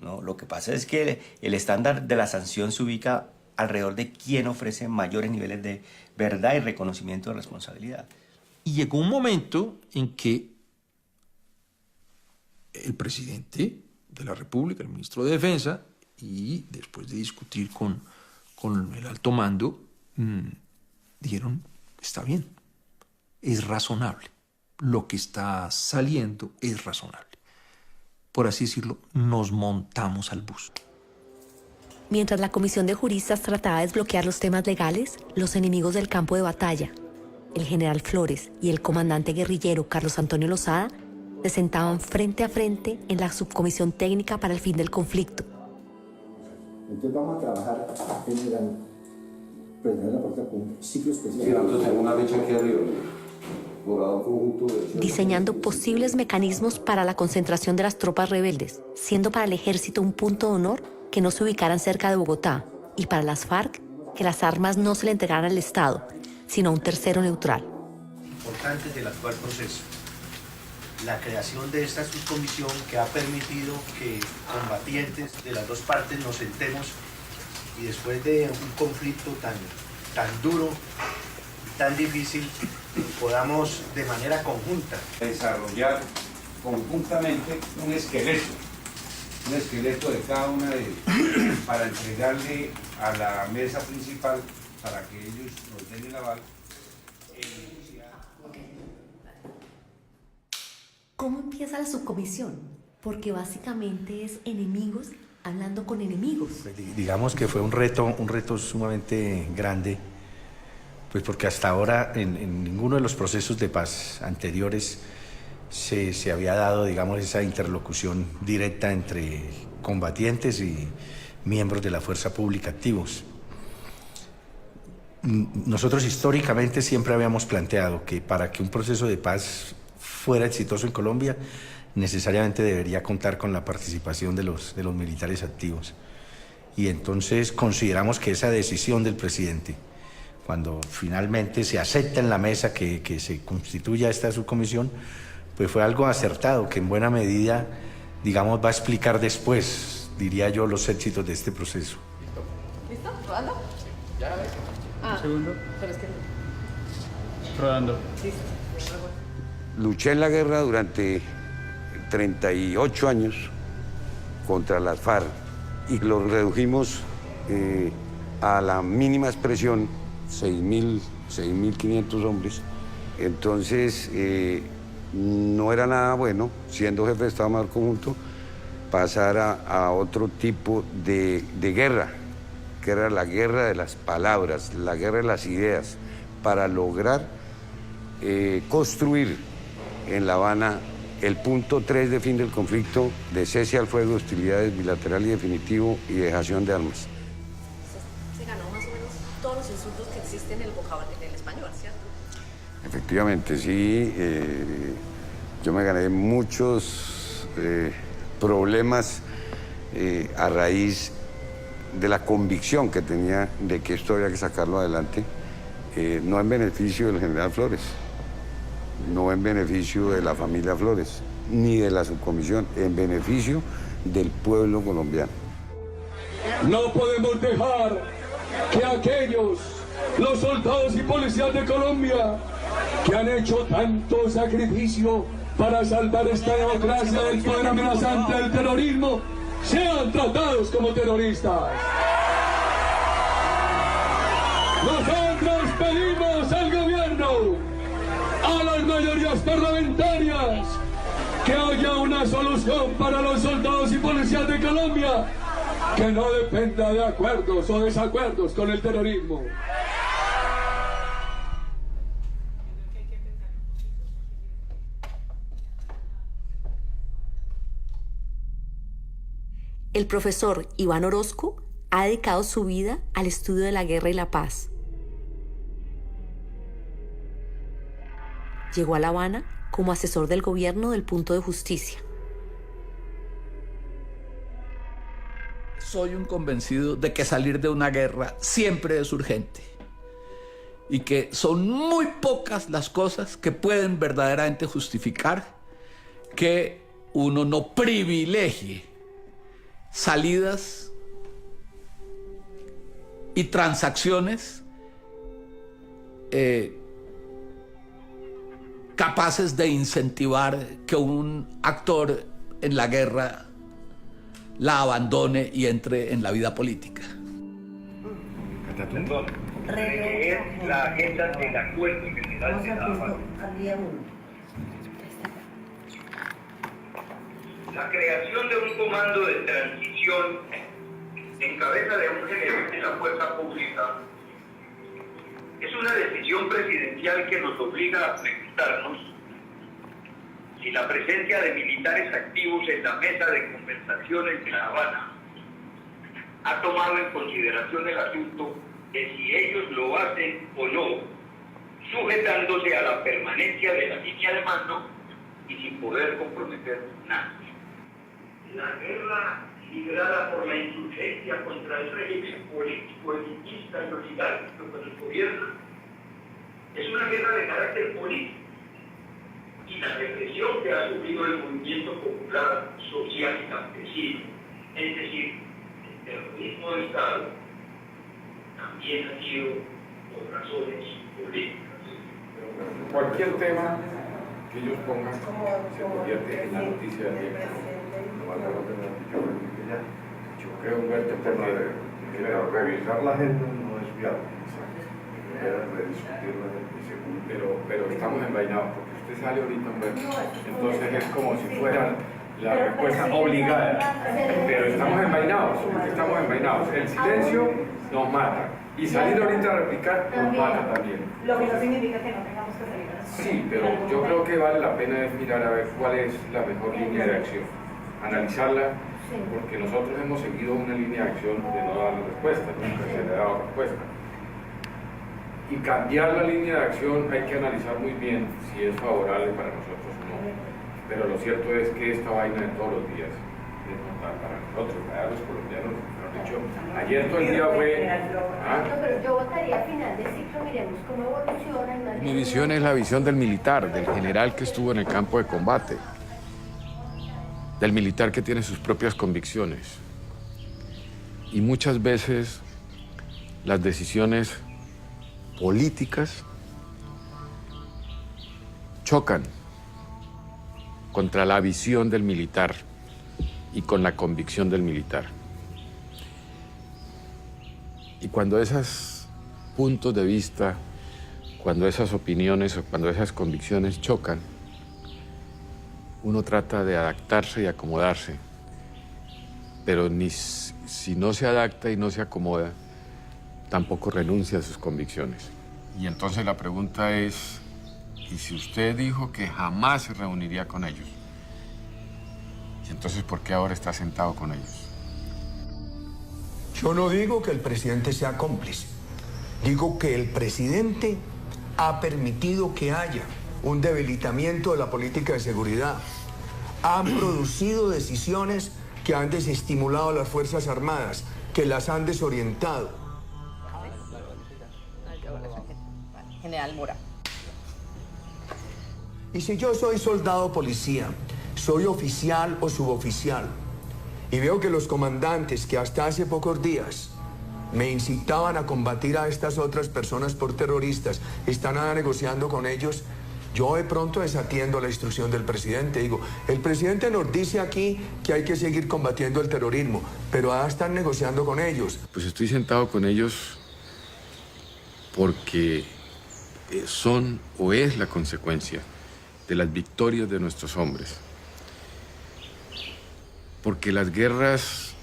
[SPEAKER 12] ¿no? Lo que pasa es que el estándar de la sanción se ubica alrededor de quién ofrece mayores niveles de verdad y reconocimiento de responsabilidad.
[SPEAKER 17] Y llegó un momento en que el presidente de la República, el ministro de Defensa, y después de discutir con el alto mando, dijeron, está bien, es razonable. Lo que está saliendo es razonable. Por así decirlo, nos montamos al bus.
[SPEAKER 2] Mientras la comisión de juristas trataba de desbloquear los temas legales, los enemigos del campo de batalla, el general Flores y el comandante guerrillero Carlos Antonio Lozada, se sentaban frente a frente en la subcomisión técnica para el fin del conflicto.
[SPEAKER 1] Entonces vamos a trabajar en la parte con un ciclo especial.
[SPEAKER 22] Sí, nosotros tenemos una fecha aquí arriba, borrador conjunto
[SPEAKER 2] Diseñando posibles mecanismos para la concentración de las tropas rebeldes, siendo para el ejército un punto de honor que no se ubicaran cerca de Bogotá, y para las FARC que las armas no se le entregaran al Estado, sino a un tercero neutral.
[SPEAKER 9] Importante del actual proceso. La creación de esta subcomisión que ha permitido que combatientes de las dos partes nos sentemos y después de un conflicto tan duro y tan difícil podamos de manera conjunta
[SPEAKER 18] desarrollar conjuntamente un esqueleto de cada una de ellas para entregarle a la mesa principal para que ellos nos den el aval.
[SPEAKER 2] ¿Cómo empieza la subcomisión? Porque básicamente es enemigos hablando con enemigos.
[SPEAKER 9] Digamos que fue un reto sumamente grande, pues porque hasta ahora en ninguno de los procesos de paz anteriores se había dado, digamos, esa interlocución directa entre combatientes y miembros de la fuerza pública activos. Nosotros históricamente siempre habíamos planteado que para que un proceso de paz fuera exitoso en Colombia, necesariamente debería contar con la participación de los militares activos. Y entonces consideramos que esa decisión del presidente, cuando finalmente se acepta en la mesa que se constituya esta subcomisión, pues fue algo acertado, que en buena medida, digamos, va a explicar después, diría yo, los éxitos de este proceso.
[SPEAKER 11] ¿Listo? ¿Rodando?
[SPEAKER 21] Ya, ¿ves?
[SPEAKER 11] Un
[SPEAKER 21] segundo.
[SPEAKER 11] Pero es que...
[SPEAKER 21] Rodando.
[SPEAKER 11] Listo.
[SPEAKER 18] Luché en la guerra durante 38 años contra las FARC y lo redujimos a la mínima expresión, 6.500 hombres. Entonces, no era nada bueno, siendo jefe de Estado Mayor Conjunto, pasar a otro tipo de guerra, que era la guerra de las palabras, la guerra de las ideas, para lograr construir en La Habana el punto 3 de fin del conflicto, de cese al fuego, hostilidades bilateral y definitivo y dejación de armas.
[SPEAKER 13] Se ganó más o menos todos los insultos que existen en el vocabulario en el español, ¿cierto?
[SPEAKER 18] Efectivamente, sí. Yo me gané muchos problemas a raíz de la convicción que tenía de que esto había que sacarlo adelante, no en beneficio del general Flores, no en beneficio de la familia Flores, ni de la subcomisión, en beneficio del pueblo colombiano.
[SPEAKER 15] No podemos dejar que aquellos, los soldados y policías de Colombia, que han hecho tanto sacrificio para salvar esta democracia del poder amenazante del terrorismo, sean tratados como terroristas. Nosotros pedimos al gobierno, a las mayorías parlamentarias, que haya una solución para los soldados y policías de Colombia que no dependa de acuerdos o desacuerdos con el terrorismo.
[SPEAKER 2] El profesor Iván Orozco ha dedicado su vida al estudio de la guerra y la paz. Llegó a La Habana como asesor del gobierno del Punto de Justicia.
[SPEAKER 25] Soy un convencido de que salir de una guerra siempre es urgente y que son muy pocas las cosas que pueden verdaderamente justificar que uno no privilegie salidas y transacciones capaces de incentivar que un actor en la guerra la abandone y entre en la vida política.
[SPEAKER 3] Es la agenda del acuerdo general de la paz. La creación de un comando de transición en cabeza de un general de la fuerza pública es una decisión presidencial que nos obliga a preguntarnos si la presencia de militares activos en la mesa de conversaciones de La Habana ha tomado en consideración el asunto de si ellos lo hacen o no, sujetándose a la permanencia de la línea de mando y sin poder comprometer nada. La guerra liderada por la insurgencia contra el régimen político, elitista y oligárquico que nos gobierna es una guerra de carácter político, y la represión que ha sufrido el movimiento popular, social y campesino, es decir, el terrorismo de Estado, también ha sido por razones políticas.
[SPEAKER 16] Cualquier tema que ellos pongan se convierte en la noticia del día. Yo creo, Humberto, pero revisar la agenda no es viable. Pero estamos envainados, porque usted sale ahorita, Humberto, entonces es como si fuera la respuesta obligada, pero estamos envainados, el silencio nos mata, y salir ahorita a replicar nos mata también.
[SPEAKER 11] Lo que no significa que no tengamos que salir a responder.
[SPEAKER 16] Sí, pero yo creo que vale la pena es mirar a ver cuál es la mejor línea de acción, analizarla, porque nosotros hemos seguido una línea de acción de no dar respuesta, nunca se le ha dado respuesta. Y cambiar la línea de acción hay que analizar muy bien si es favorable para nosotros o no. Pero lo cierto es que esta vaina de todos los días es mortal para nosotros, para los colombianos. Dicho, ayer todo el día fue...
[SPEAKER 4] Pero yo votaría a final de ciclo, miremos cómo evoluciona.
[SPEAKER 16] Mi visión es la visión del militar, del general que estuvo en el campo de combate, del militar que tiene sus propias convicciones. Y muchas veces las decisiones políticas chocan contra la visión del militar y con la convicción del militar. Y cuando esos puntos de vista, cuando esas opiniones o cuando esas convicciones chocan, uno trata de adaptarse y acomodarse, pero si no se adapta y no se acomoda, tampoco renuncia a sus convicciones. Y entonces la pregunta es, ¿y si usted dijo que jamás se reuniría con ellos? ¿Y entonces por qué ahora está sentado con ellos?
[SPEAKER 5] Yo no digo que el presidente sea cómplice. Digo que el presidente ha permitido que haya un debilitamiento de la política de seguridad. Han producido decisiones que han desestimulado a las Fuerzas Armadas, que las han desorientado.
[SPEAKER 11] General Mora.
[SPEAKER 5] Y si yo soy soldado policía, soy oficial o suboficial, y veo que los comandantes que hasta hace pocos días me incitaban a combatir a estas otras personas por terroristas, están negociando con ellos, yo de pronto desatiendo la instrucción del presidente. Digo, el presidente nos dice aquí que hay que seguir combatiendo el terrorismo, pero ahora están negociando con ellos.
[SPEAKER 16] Pues estoy sentado con ellos porque son o es la consecuencia de las victorias de nuestros hombres. Porque las guerras,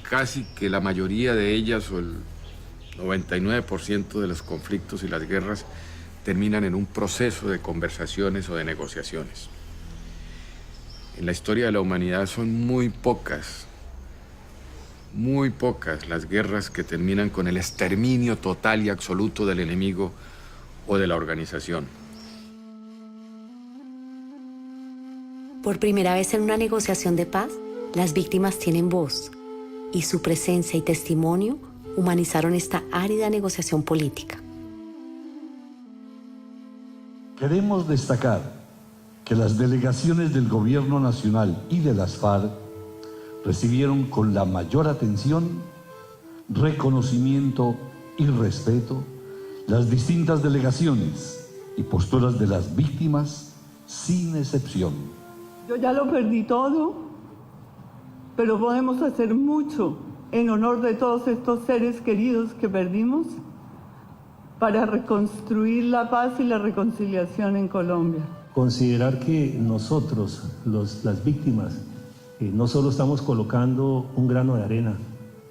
[SPEAKER 16] casi que la mayoría de ellas, o el 99% de los conflictos y las guerras, terminan en un proceso de conversaciones o de negociaciones. En la historia de la humanidad son muy pocas las guerras que terminan con el exterminio total y absoluto del enemigo o de la organización.
[SPEAKER 2] Por primera vez en una negociación de paz, las víctimas tienen voz y su presencia y testimonio humanizaron esta árida negociación política.
[SPEAKER 23] Queremos destacar que las delegaciones del Gobierno Nacional y de las FARC recibieron con la mayor atención reconocimiento y respeto las distintas delegaciones y posturas de las víctimas sin excepción.
[SPEAKER 6] Yo ya lo perdí todo, pero podemos hacer mucho en honor de todos estos seres queridos que perdimos para reconstruir la paz y la reconciliación en Colombia.
[SPEAKER 8] Considerar que nosotros, las víctimas, no solo estamos colocando un grano de arena,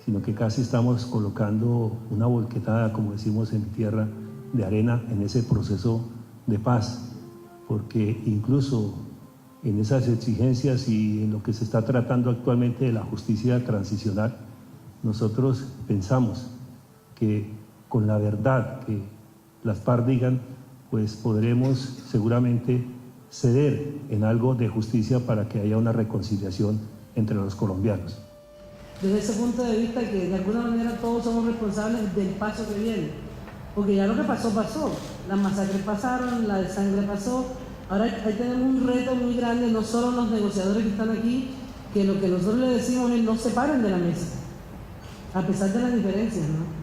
[SPEAKER 8] sino que casi estamos colocando una volquetada, como decimos en mi tierra, de arena en ese proceso de paz, porque incluso en esas exigencias y en lo que se está tratando actualmente de la justicia transicional, nosotros pensamos que con la verdad que las FARC digan, pues podremos seguramente ceder en algo de justicia para que haya una reconciliación entre los colombianos.
[SPEAKER 14] Desde ese punto de vista que de alguna manera todos somos responsables del paso que viene, porque ya lo que pasó, pasó, las masacres pasaron, la de sangre pasó, ahora ahí tenemos un reto muy grande, no solo los negociadores que están aquí, que lo que nosotros les decimos es no se paren de la mesa, a pesar de las diferencias, ¿no?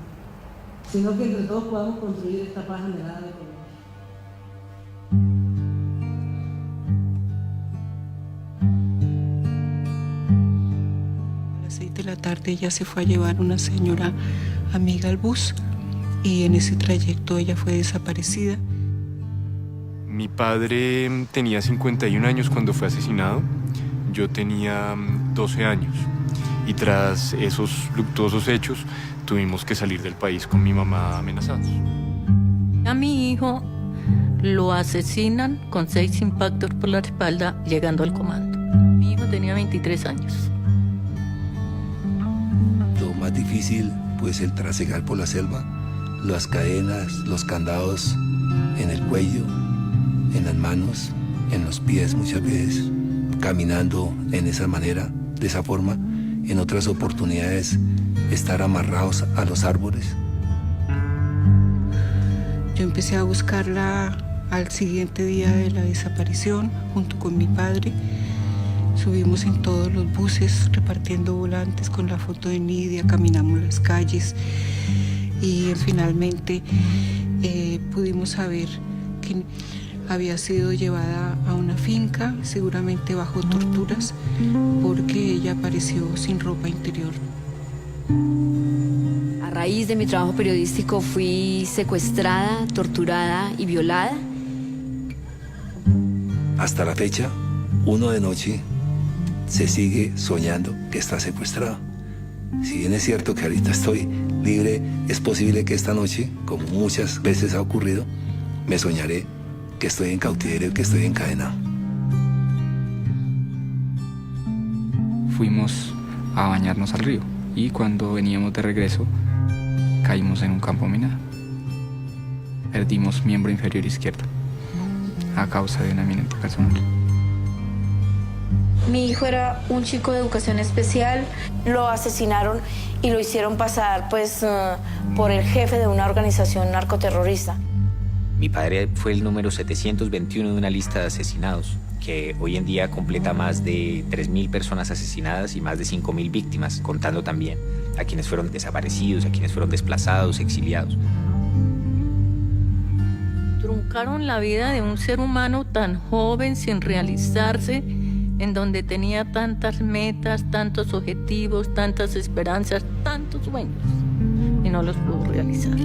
[SPEAKER 14] Sino que entre todos podamos construir esta paz anhelada de Colombia.
[SPEAKER 20] A las 6 de la tarde ella se fue a llevar una señora amiga al bus y en ese trayecto ella fue desaparecida.
[SPEAKER 24] Mi padre tenía 51 años cuando fue asesinado, yo tenía 12 años y tras esos luctuosos hechos tuvimos que salir del país con mi mamá amenazados.
[SPEAKER 26] A mi hijo lo asesinan con 6 impactos por la espalda llegando al comando. Mi hijo tenía 23 años.
[SPEAKER 27] Lo más difícil, pues el trasegar por la selva, las cadenas, los candados en el cuello, en las manos, en los pies muchas veces, caminando en esa manera, de esa forma, en otras oportunidades estar amarrados a los árboles.
[SPEAKER 20] Yo empecé a buscarla al siguiente día de la desaparición junto con mi padre. Subimos en todos los buses repartiendo volantes con la foto de Nidia, caminamos las calles y finalmente pudimos saber que había sido llevada a una finca, seguramente bajo torturas, porque ella apareció sin ropa interior.
[SPEAKER 2] A raíz de mi trabajo periodístico fui secuestrada, torturada y violada.
[SPEAKER 27] Hasta la fecha, uno de noche se sigue soñando que está secuestrado. Si bien es cierto que ahorita estoy libre, es posible que esta noche, como muchas veces ha ocurrido, me soñaré que estoy en cautiverio, que estoy encadenado.
[SPEAKER 21] Fuimos a bañarnos al río y cuando veníamos de regreso caímos en un campo minado. Perdimos miembro inferior izquierdo a causa de un eminente personal.
[SPEAKER 28] Mi hijo era un chico de educación especial, lo asesinaron y lo hicieron pasar por el jefe de una organización narcoterrorista.
[SPEAKER 29] Mi padre fue el número 721 de una lista de asesinados, que hoy en día completa más de 3.000 personas asesinadas y más de 5.000 víctimas, contando también a quienes fueron desaparecidos, a quienes fueron desplazados, exiliados.
[SPEAKER 26] Truncaron la vida de un ser humano tan joven, sin realizarse, en donde tenía tantas metas, tantos objetivos, tantas esperanzas, tantos sueños, y no los pudo realizar.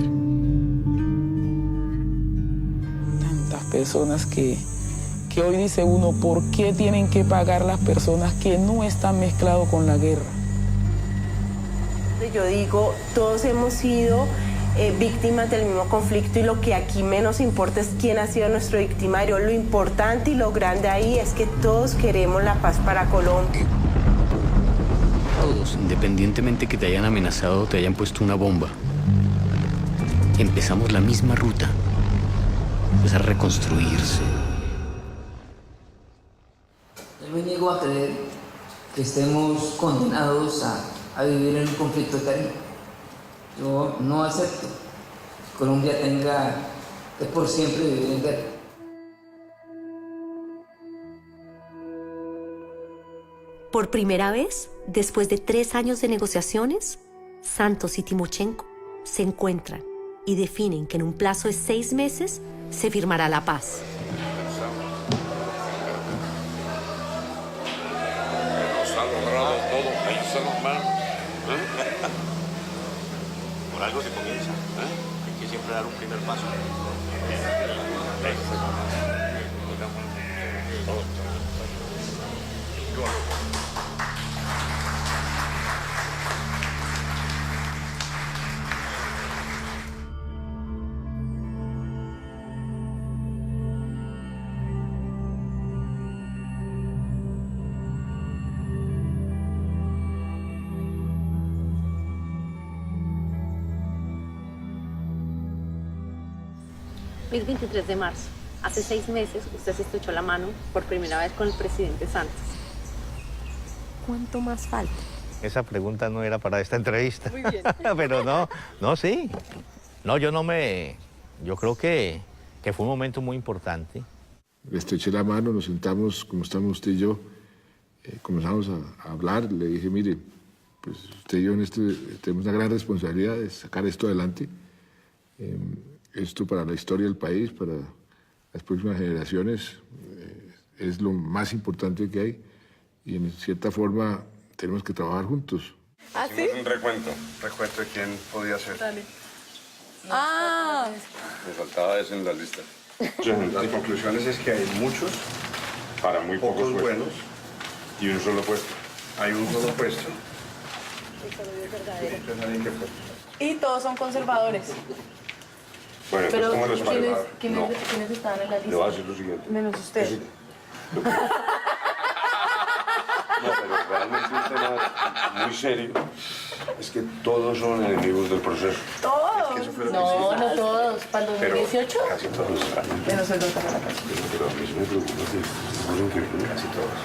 [SPEAKER 30] Tantas personas que hoy dice uno, ¿por qué tienen que pagar las personas que no están mezclados con la guerra?
[SPEAKER 28] Yo digo, todos hemos sido víctimas del mismo conflicto y lo que aquí menos importa es quién ha sido nuestro victimario. Lo importante y lo grande ahí es que todos queremos la paz para Colombia.
[SPEAKER 31] Todos, independientemente que te hayan amenazado o te hayan puesto una bomba, empezamos la misma ruta. Empezar a reconstruirse.
[SPEAKER 26] Yo me niego a creer que estemos condenados a vivir en un conflicto eterno. Yo no acepto que Colombia tenga que por siempre vivir en guerra.
[SPEAKER 2] Por primera vez, después de 3 años de negociaciones, Santos y Timochenko se encuentran y definen que en un plazo de 6 meses se firmará la paz.
[SPEAKER 1] Nos ha logrado todo, menos mal. Por algo se comienza, hay que siempre dar un primer paso.
[SPEAKER 2] El 23 de marzo, hace 6 meses, usted se estrechó la mano por primera vez con el presidente Santos. ¿Cuánto más falta?
[SPEAKER 1] Esa pregunta no era para esta entrevista.
[SPEAKER 2] Muy bien.
[SPEAKER 1] Pero sí. No, yo creo que fue un momento muy importante.
[SPEAKER 16] Le estreché la mano, nos sentamos, como estamos usted y yo, comenzamos a hablar. Le dije, mire, pues usted y yo tenemos una gran responsabilidad de sacar esto adelante. Esto para la historia del país, para las próximas generaciones, es lo más importante que hay y en cierta forma tenemos que trabajar juntos.
[SPEAKER 1] ¿Ah, sí? Un recuento de quién podía ser.
[SPEAKER 28] Dale.
[SPEAKER 1] Me faltaba eso en la lista. Las conclusiones es que hay muchos, para muy pocos buenos, y un solo puesto. Hay un solo puesto.
[SPEAKER 28] Y todos son conservadores.
[SPEAKER 1] Bueno,
[SPEAKER 28] pero
[SPEAKER 1] ¿cómo los parece?
[SPEAKER 28] ¿quiénes estaban en la lista?
[SPEAKER 1] Le voy a decir lo siguiente.
[SPEAKER 28] Menos usted.
[SPEAKER 1] No, pero realmente un tema muy serio es que todos son enemigos del proceso.
[SPEAKER 28] ¿Todos?
[SPEAKER 1] Es que eso fue lo que
[SPEAKER 28] No,
[SPEAKER 1] hicimos.
[SPEAKER 28] no todos. ¿Para el 2018?
[SPEAKER 1] Pero casi todos.
[SPEAKER 28] Menos el doctor Maracay.
[SPEAKER 1] Pero a mí sí me preocupa que estamos increíbles casi todos.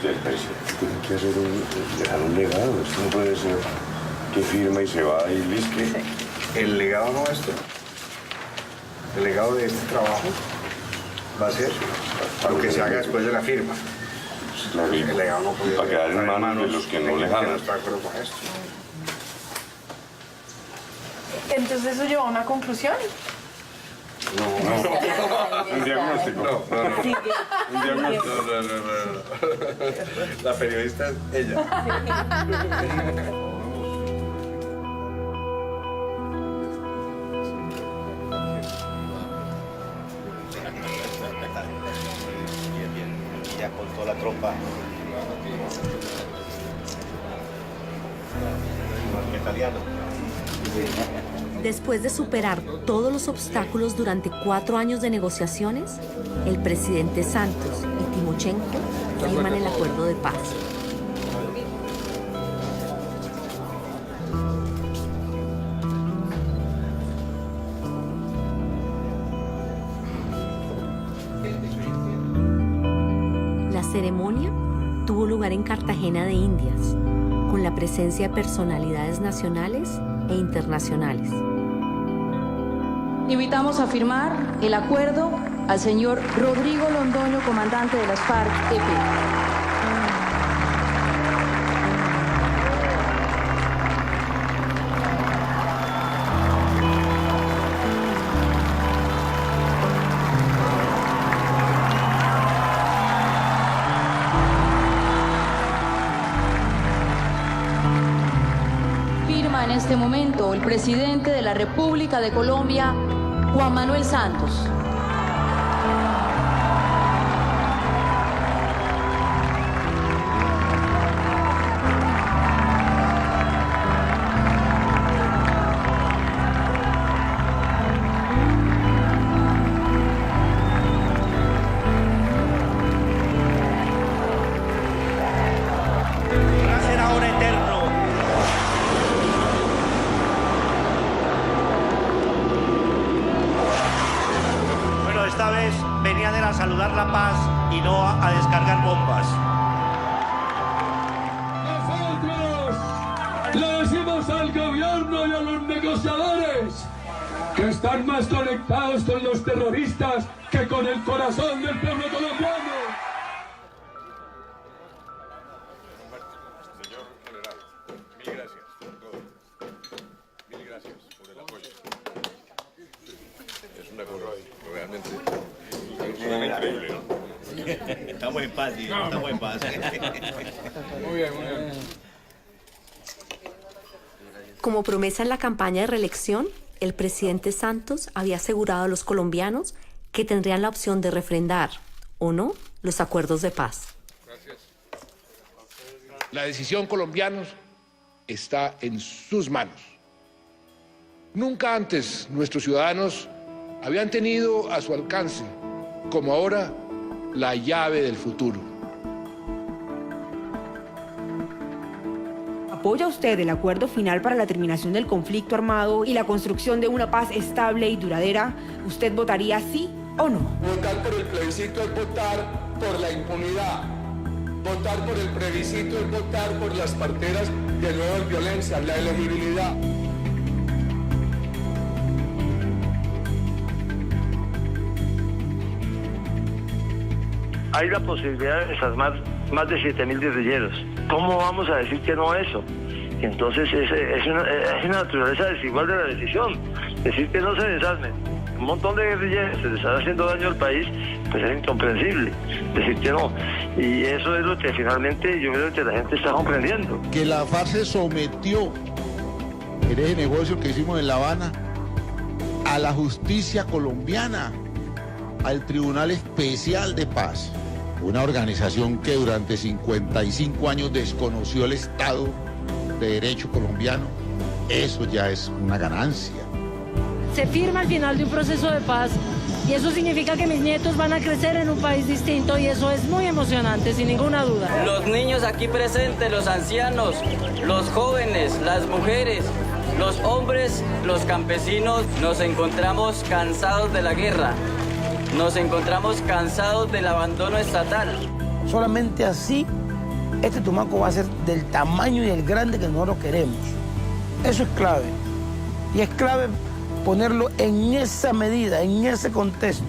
[SPEAKER 1] El presidente tiene que hacer dejar un legado. Esto no puede ser que firma y se va y listo. Sí. El legado nuestro, el legado de este trabajo va a ser lo que se haga después de la firma. Claro, el legado no puede quedar en manos de los que no le jalan. No está de acuerdo con esto.
[SPEAKER 28] Entonces eso lleva a una conclusión.
[SPEAKER 1] No. Un diagnóstico. No. Un diagnóstico. No. La periodista es ella. Ya con toda la tropa. Italiano.
[SPEAKER 2] Después de superar todos los obstáculos durante 4 años de negociaciones, el presidente Santos y Timochenko firman el acuerdo de paz. La ceremonia tuvo lugar en Cartagena de Indias, con la presencia de personalidades nacionales e internacionales.
[SPEAKER 7] Invitamos a firmar el acuerdo al señor Rodrigo Londoño, comandante de las FARC-EP. Firma en este momento el presidente de la República de Colombia, Juan Manuel Santos.
[SPEAKER 1] Será ahora eterno. Bueno, esta vez venían a saludar la paz y no a descargar bombas.
[SPEAKER 9] Nosotros le decimos al gobierno y a los negociadores que están más conectados con los terroristas que con el corazón del pueblo colombiano.
[SPEAKER 1] Señor general, mil gracias por todo.
[SPEAKER 16] Realmente.
[SPEAKER 1] Suena increíble, ¿no?
[SPEAKER 3] Estamos en paz, tío. Estamos en paz.
[SPEAKER 9] Muy bien, muy bien.
[SPEAKER 2] Como promesa en la campaña de reelección, el presidente Santos había asegurado a los colombianos que tendrían la opción de refrendar, o no, los acuerdos de paz.
[SPEAKER 4] La decisión, colombianos, está en sus manos. Nunca antes nuestros ciudadanos habían tenido a su alcance, como ahora, la llave del futuro.
[SPEAKER 10] ¿Apoya usted el acuerdo final para la terminación del conflicto armado y la construcción de una paz estable y duradera? ¿Usted votaría sí o no?
[SPEAKER 5] Votar por el plebiscito es votar por la impunidad. Votar por el plebiscito es votar por las parteras de nuevas violencias, la elegibilidad.
[SPEAKER 12] Hay la posibilidad de desarmar más de 7.000 guerrilleros. ¿Cómo vamos a decir que no a eso? Entonces es una naturaleza desigual de la decisión. Decir que no se desarmen un montón de guerrilleros, se les está haciendo daño al país, pues es incomprensible. Decir que no. Y eso es lo que finalmente yo creo que la gente está comprendiendo.
[SPEAKER 23] Que la FARC se sometió en ese negocio que hicimos en La Habana a la justicia colombiana, al Tribunal Especial de Paz, una organización que durante 55 años desconoció el Estado de Derecho colombiano. Eso ya es una ganancia.
[SPEAKER 10] Se firma al final de un proceso de paz y eso significa que mis nietos van a crecer en un país distinto y eso es muy emocionante, sin ninguna duda.
[SPEAKER 13] Los niños aquí presentes, los ancianos, los jóvenes, las mujeres, los hombres, los campesinos, nos encontramos cansados de la guerra. Nos encontramos cansados del abandono estatal.
[SPEAKER 10] Solamente así este Tumaco va a ser del tamaño y el grande que nosotros queremos. Eso es clave. Y es clave ponerlo en esa medida, en ese contexto.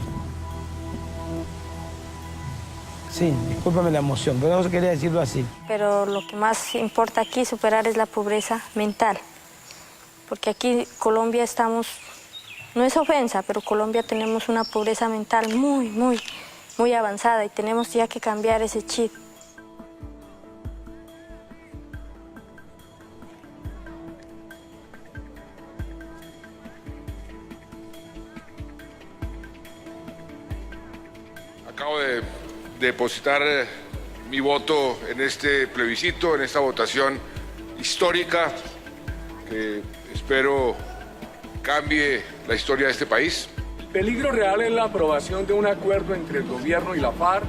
[SPEAKER 10] Sí, discúlpame la emoción, pero no quería decirlo así.
[SPEAKER 15] Pero lo que más importa aquí superar es la pobreza mental. Porque aquí Colombia estamos... No es ofensa, pero Colombia tenemos una pobreza mental muy avanzada y tenemos ya que cambiar ese chip.
[SPEAKER 4] Acabo de depositar mi voto en este plebiscito, en esta votación histórica que espero cambie la historia de este país.
[SPEAKER 9] El peligro real es la aprobación de un acuerdo entre el gobierno y la FARC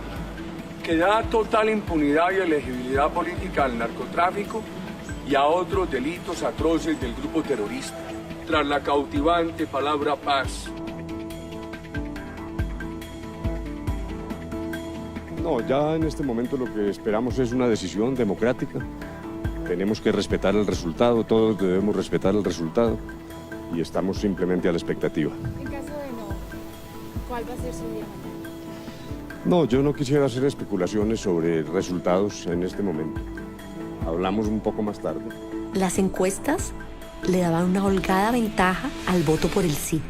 [SPEAKER 9] que da total impunidad y elegibilidad política al narcotráfico y a otros delitos atroces del grupo terrorista, tras la cautivante palabra paz.
[SPEAKER 1] No, ya en este momento lo que esperamos es una decisión democrática. Tenemos que respetar el resultado, todos debemos respetar el resultado. Y estamos simplemente a la expectativa.
[SPEAKER 15] En caso de no, ¿cuál va a ser su día?
[SPEAKER 1] No, yo no quisiera hacer especulaciones sobre resultados en este momento. Hablamos un poco más tarde.
[SPEAKER 2] Las encuestas le daban una holgada ventaja al voto por el sí.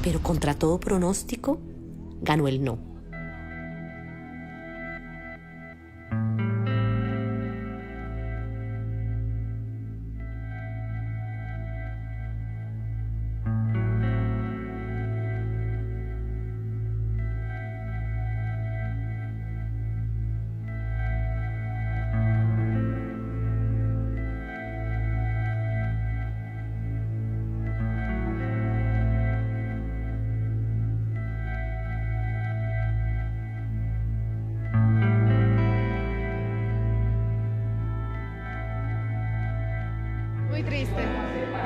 [SPEAKER 2] Pero contra todo pronóstico, ganó el no.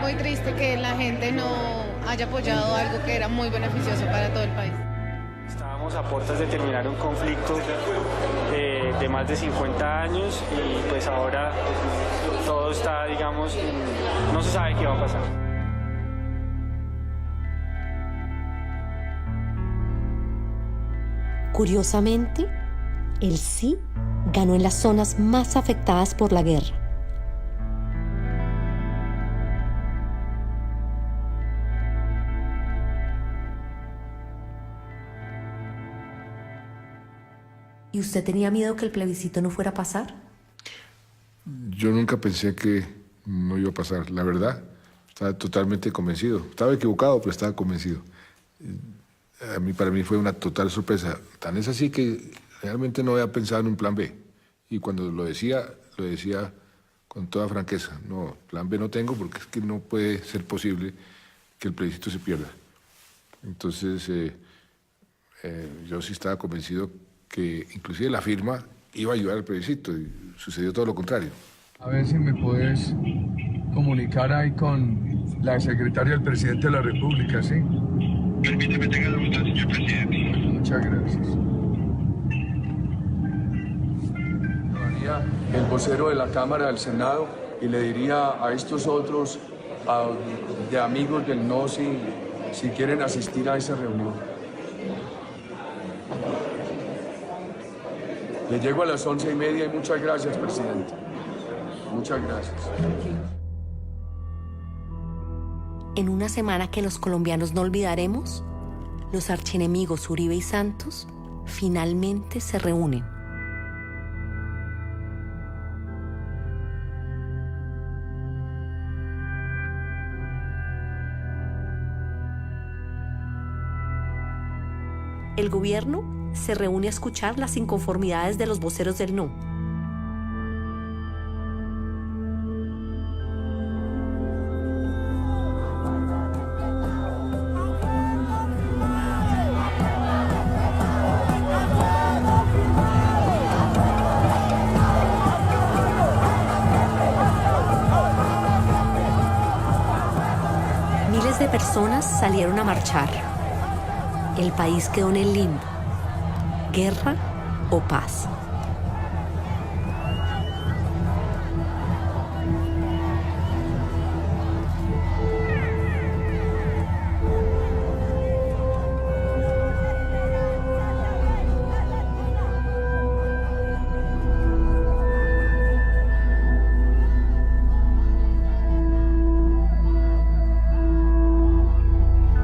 [SPEAKER 11] Muy triste que la gente no haya apoyado algo que era muy beneficioso para todo el país.
[SPEAKER 17] Estábamos a puertas de terminar un conflicto de más de 50 años y pues ahora todo está, digamos, no se sabe qué va a pasar.
[SPEAKER 2] Curiosamente, el sí ganó en las zonas más afectadas por la guerra. ¿Y usted tenía miedo que el plebiscito no fuera a pasar?
[SPEAKER 4] Yo nunca pensé que no iba a pasar, la verdad. Estaba totalmente convencido. Estaba equivocado, pero estaba convencido. Para mí fue una total sorpresa. Tan es así que realmente no había pensado en un plan B. Y cuando lo decía con toda franqueza. No, plan B no tengo porque es que no puede ser posible que el plebiscito se pierda. Entonces, yo sí estaba convencido que inclusive la firma iba a ayudar al plebiscito y sucedió todo lo contrario.
[SPEAKER 5] A ver si me puedes comunicar ahí con la secretaria del presidente de la República, ¿sí? Permíteme, tenga la voluntad, señor presidente. Muchas gracias. El vocero de la Cámara del Senado y le diría a estos otros de amigos del no si quieren asistir a esa reunión. Le llego a las 11:30 y muchas gracias, presidente. Muchas gracias.
[SPEAKER 2] En una semana que los colombianos no olvidaremos, los archienemigos Uribe y Santos finalmente se reúnen. El gobierno se reúne a escuchar las inconformidades de los voceros del no. Miles de personas salieron a marchar. El país quedó en el limbo. ¿Guerra o paz?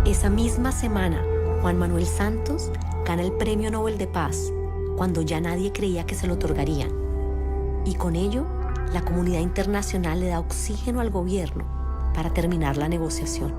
[SPEAKER 2] Esa misma semana, Juan Manuel Santos gana el Premio Nobel de Paz cuando ya nadie creía que se lo otorgarían. Y con ello, la comunidad internacional le da oxígeno al gobierno para terminar la negociación.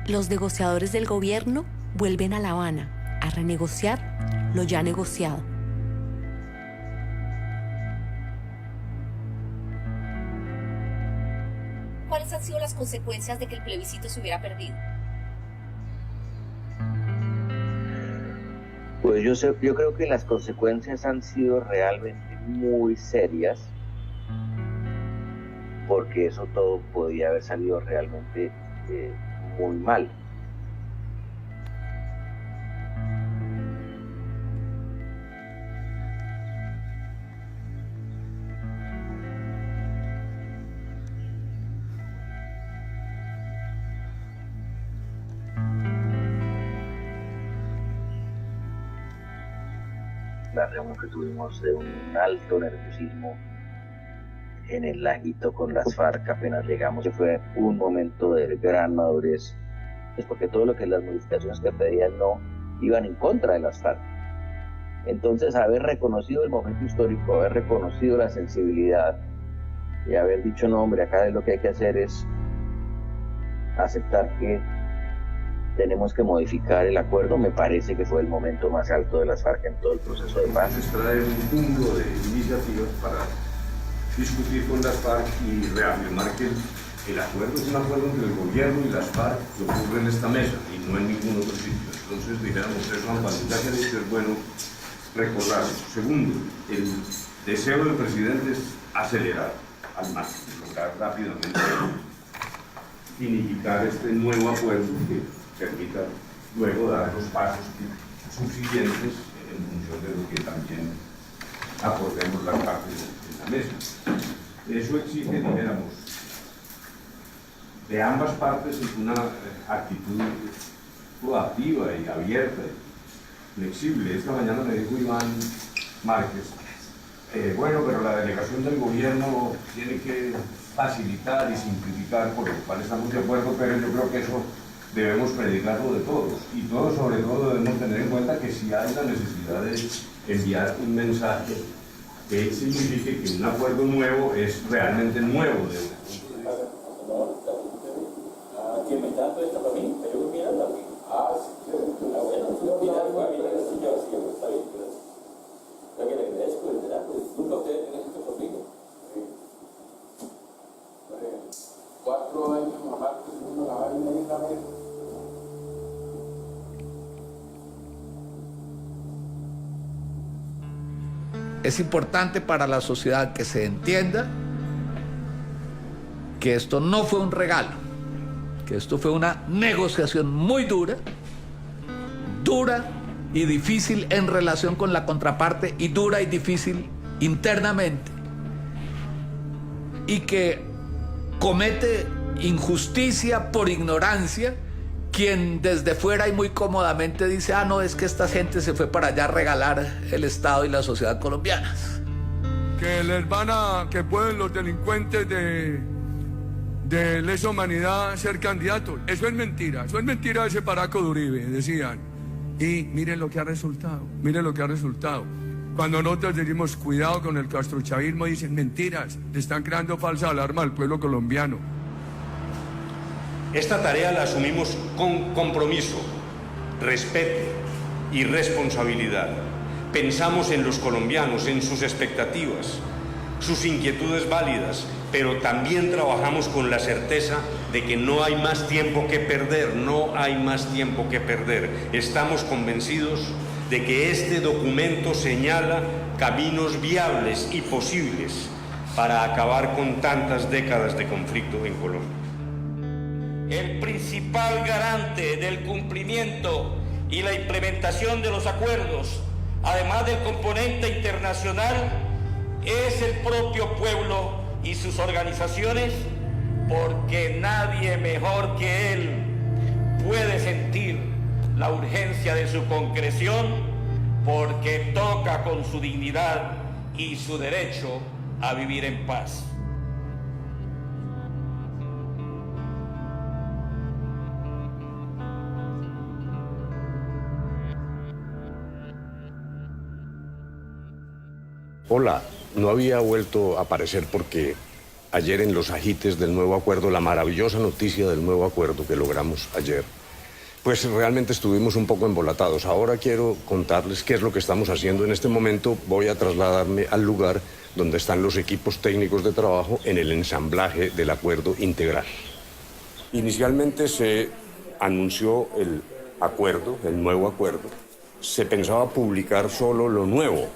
[SPEAKER 2] Los negociadores del gobierno vuelven a La Habana a renegociar lo ya negociado. ¿Cuáles han sido las consecuencias de que el plebiscito se hubiera perdido?
[SPEAKER 6] Pues yo creo que las consecuencias han sido realmente muy serias, porque eso todo podía haber salido realmente muy mal. La reunión que tuvimos de un alto nerviosismo en el laguito con las FARC apenas llegamos, fue un momento de gran madurez, es porque todo lo que las modificaciones que pedían no iban en contra de las FARC. Entonces, haber reconocido el momento histórico, haber reconocido la sensibilidad y haber dicho, no, hombre, acá lo que hay que hacer es aceptar que tenemos que modificar el acuerdo, me parece que fue el momento más alto de las FARC en todo el proceso de paz.
[SPEAKER 1] Trae un cúmulo de iniciativas para discutir con las FARC y reafirmar que el acuerdo es un acuerdo entre el gobierno y las FARC que ocurre en esta mesa y no en ningún otro sitio. Entonces, dijéramos, eso ya que es bueno recordarlo. Segundo, el deseo del presidente es acelerar al máximo, lograr rápidamente finiquitar este nuevo acuerdo que permita luego dar los pasos subsiguientes en función de lo que también acordemos las partes en la mesa. Eso exige, dijéramos, de ambas partes una actitud proactiva y abierta, y flexible. Esta mañana me dijo Iván Márquez, bueno, pero la delegación del gobierno tiene que facilitar y simplificar, por lo cual estamos de acuerdo, pero yo creo que eso debemos predicarlo de todos, y todos sobre todo debemos tener en cuenta que si hay la necesidad de enviar un mensaje que signifique que un acuerdo nuevo es realmente nuevo.
[SPEAKER 8] ¿Quién me está dando esta para mí? ¿Me llevo mirando aquí? Ah, sí. Bueno, tú miras, voy a mirar el señor, sí, está bien, gracias. Yo que le agradezco, ¿verdad? Pues nunca ustedes tienen esto conmigo. Sí. 4 años más que uno la va a ir en la mesa.
[SPEAKER 14] Es importante para la sociedad que se entienda que esto no fue un regalo, que esto fue una negociación muy dura y difícil en relación con la contraparte, y dura y difícil internamente, y que comete injusticia por ignorancia quien desde fuera y muy cómodamente dice, ah, no, es que esta gente se fue para allá a regalar el Estado y la sociedad colombianas.
[SPEAKER 9] Que pueden los delincuentes de lesa humanidad ser candidatos. Eso es mentira ese paraco de Uribe, decían. Y miren lo que ha resultado, Cuando nosotros decimos cuidado con el castrochavismo, dicen mentiras, le están creando falsa alarma al pueblo colombiano.
[SPEAKER 1] Esta tarea la asumimos con compromiso, respeto y responsabilidad. Pensamos en los colombianos, en sus expectativas, sus inquietudes válidas, pero también trabajamos con la certeza de que no hay más tiempo que perder, Estamos convencidos de que este documento señala caminos viables y posibles para acabar con tantas décadas de conflicto en Colombia.
[SPEAKER 12] El principal garante del cumplimiento y la implementación de los acuerdos, además del componente internacional, es el propio pueblo y sus organizaciones, porque nadie mejor que él puede sentir la urgencia de su concreción, porque toca con su dignidad y su derecho a vivir en paz.
[SPEAKER 1] Hola, no había vuelto a aparecer porque ayer en los ajites del nuevo acuerdo, la maravillosa noticia del nuevo acuerdo que logramos ayer, pues realmente estuvimos un poco embolatados. Ahora quiero contarles qué es lo que estamos haciendo. En este momento voy a trasladarme al lugar donde están los equipos técnicos de trabajo en el ensamblaje del acuerdo integral. Inicialmente se anunció el nuevo acuerdo. Se pensaba publicar solo lo nuevo,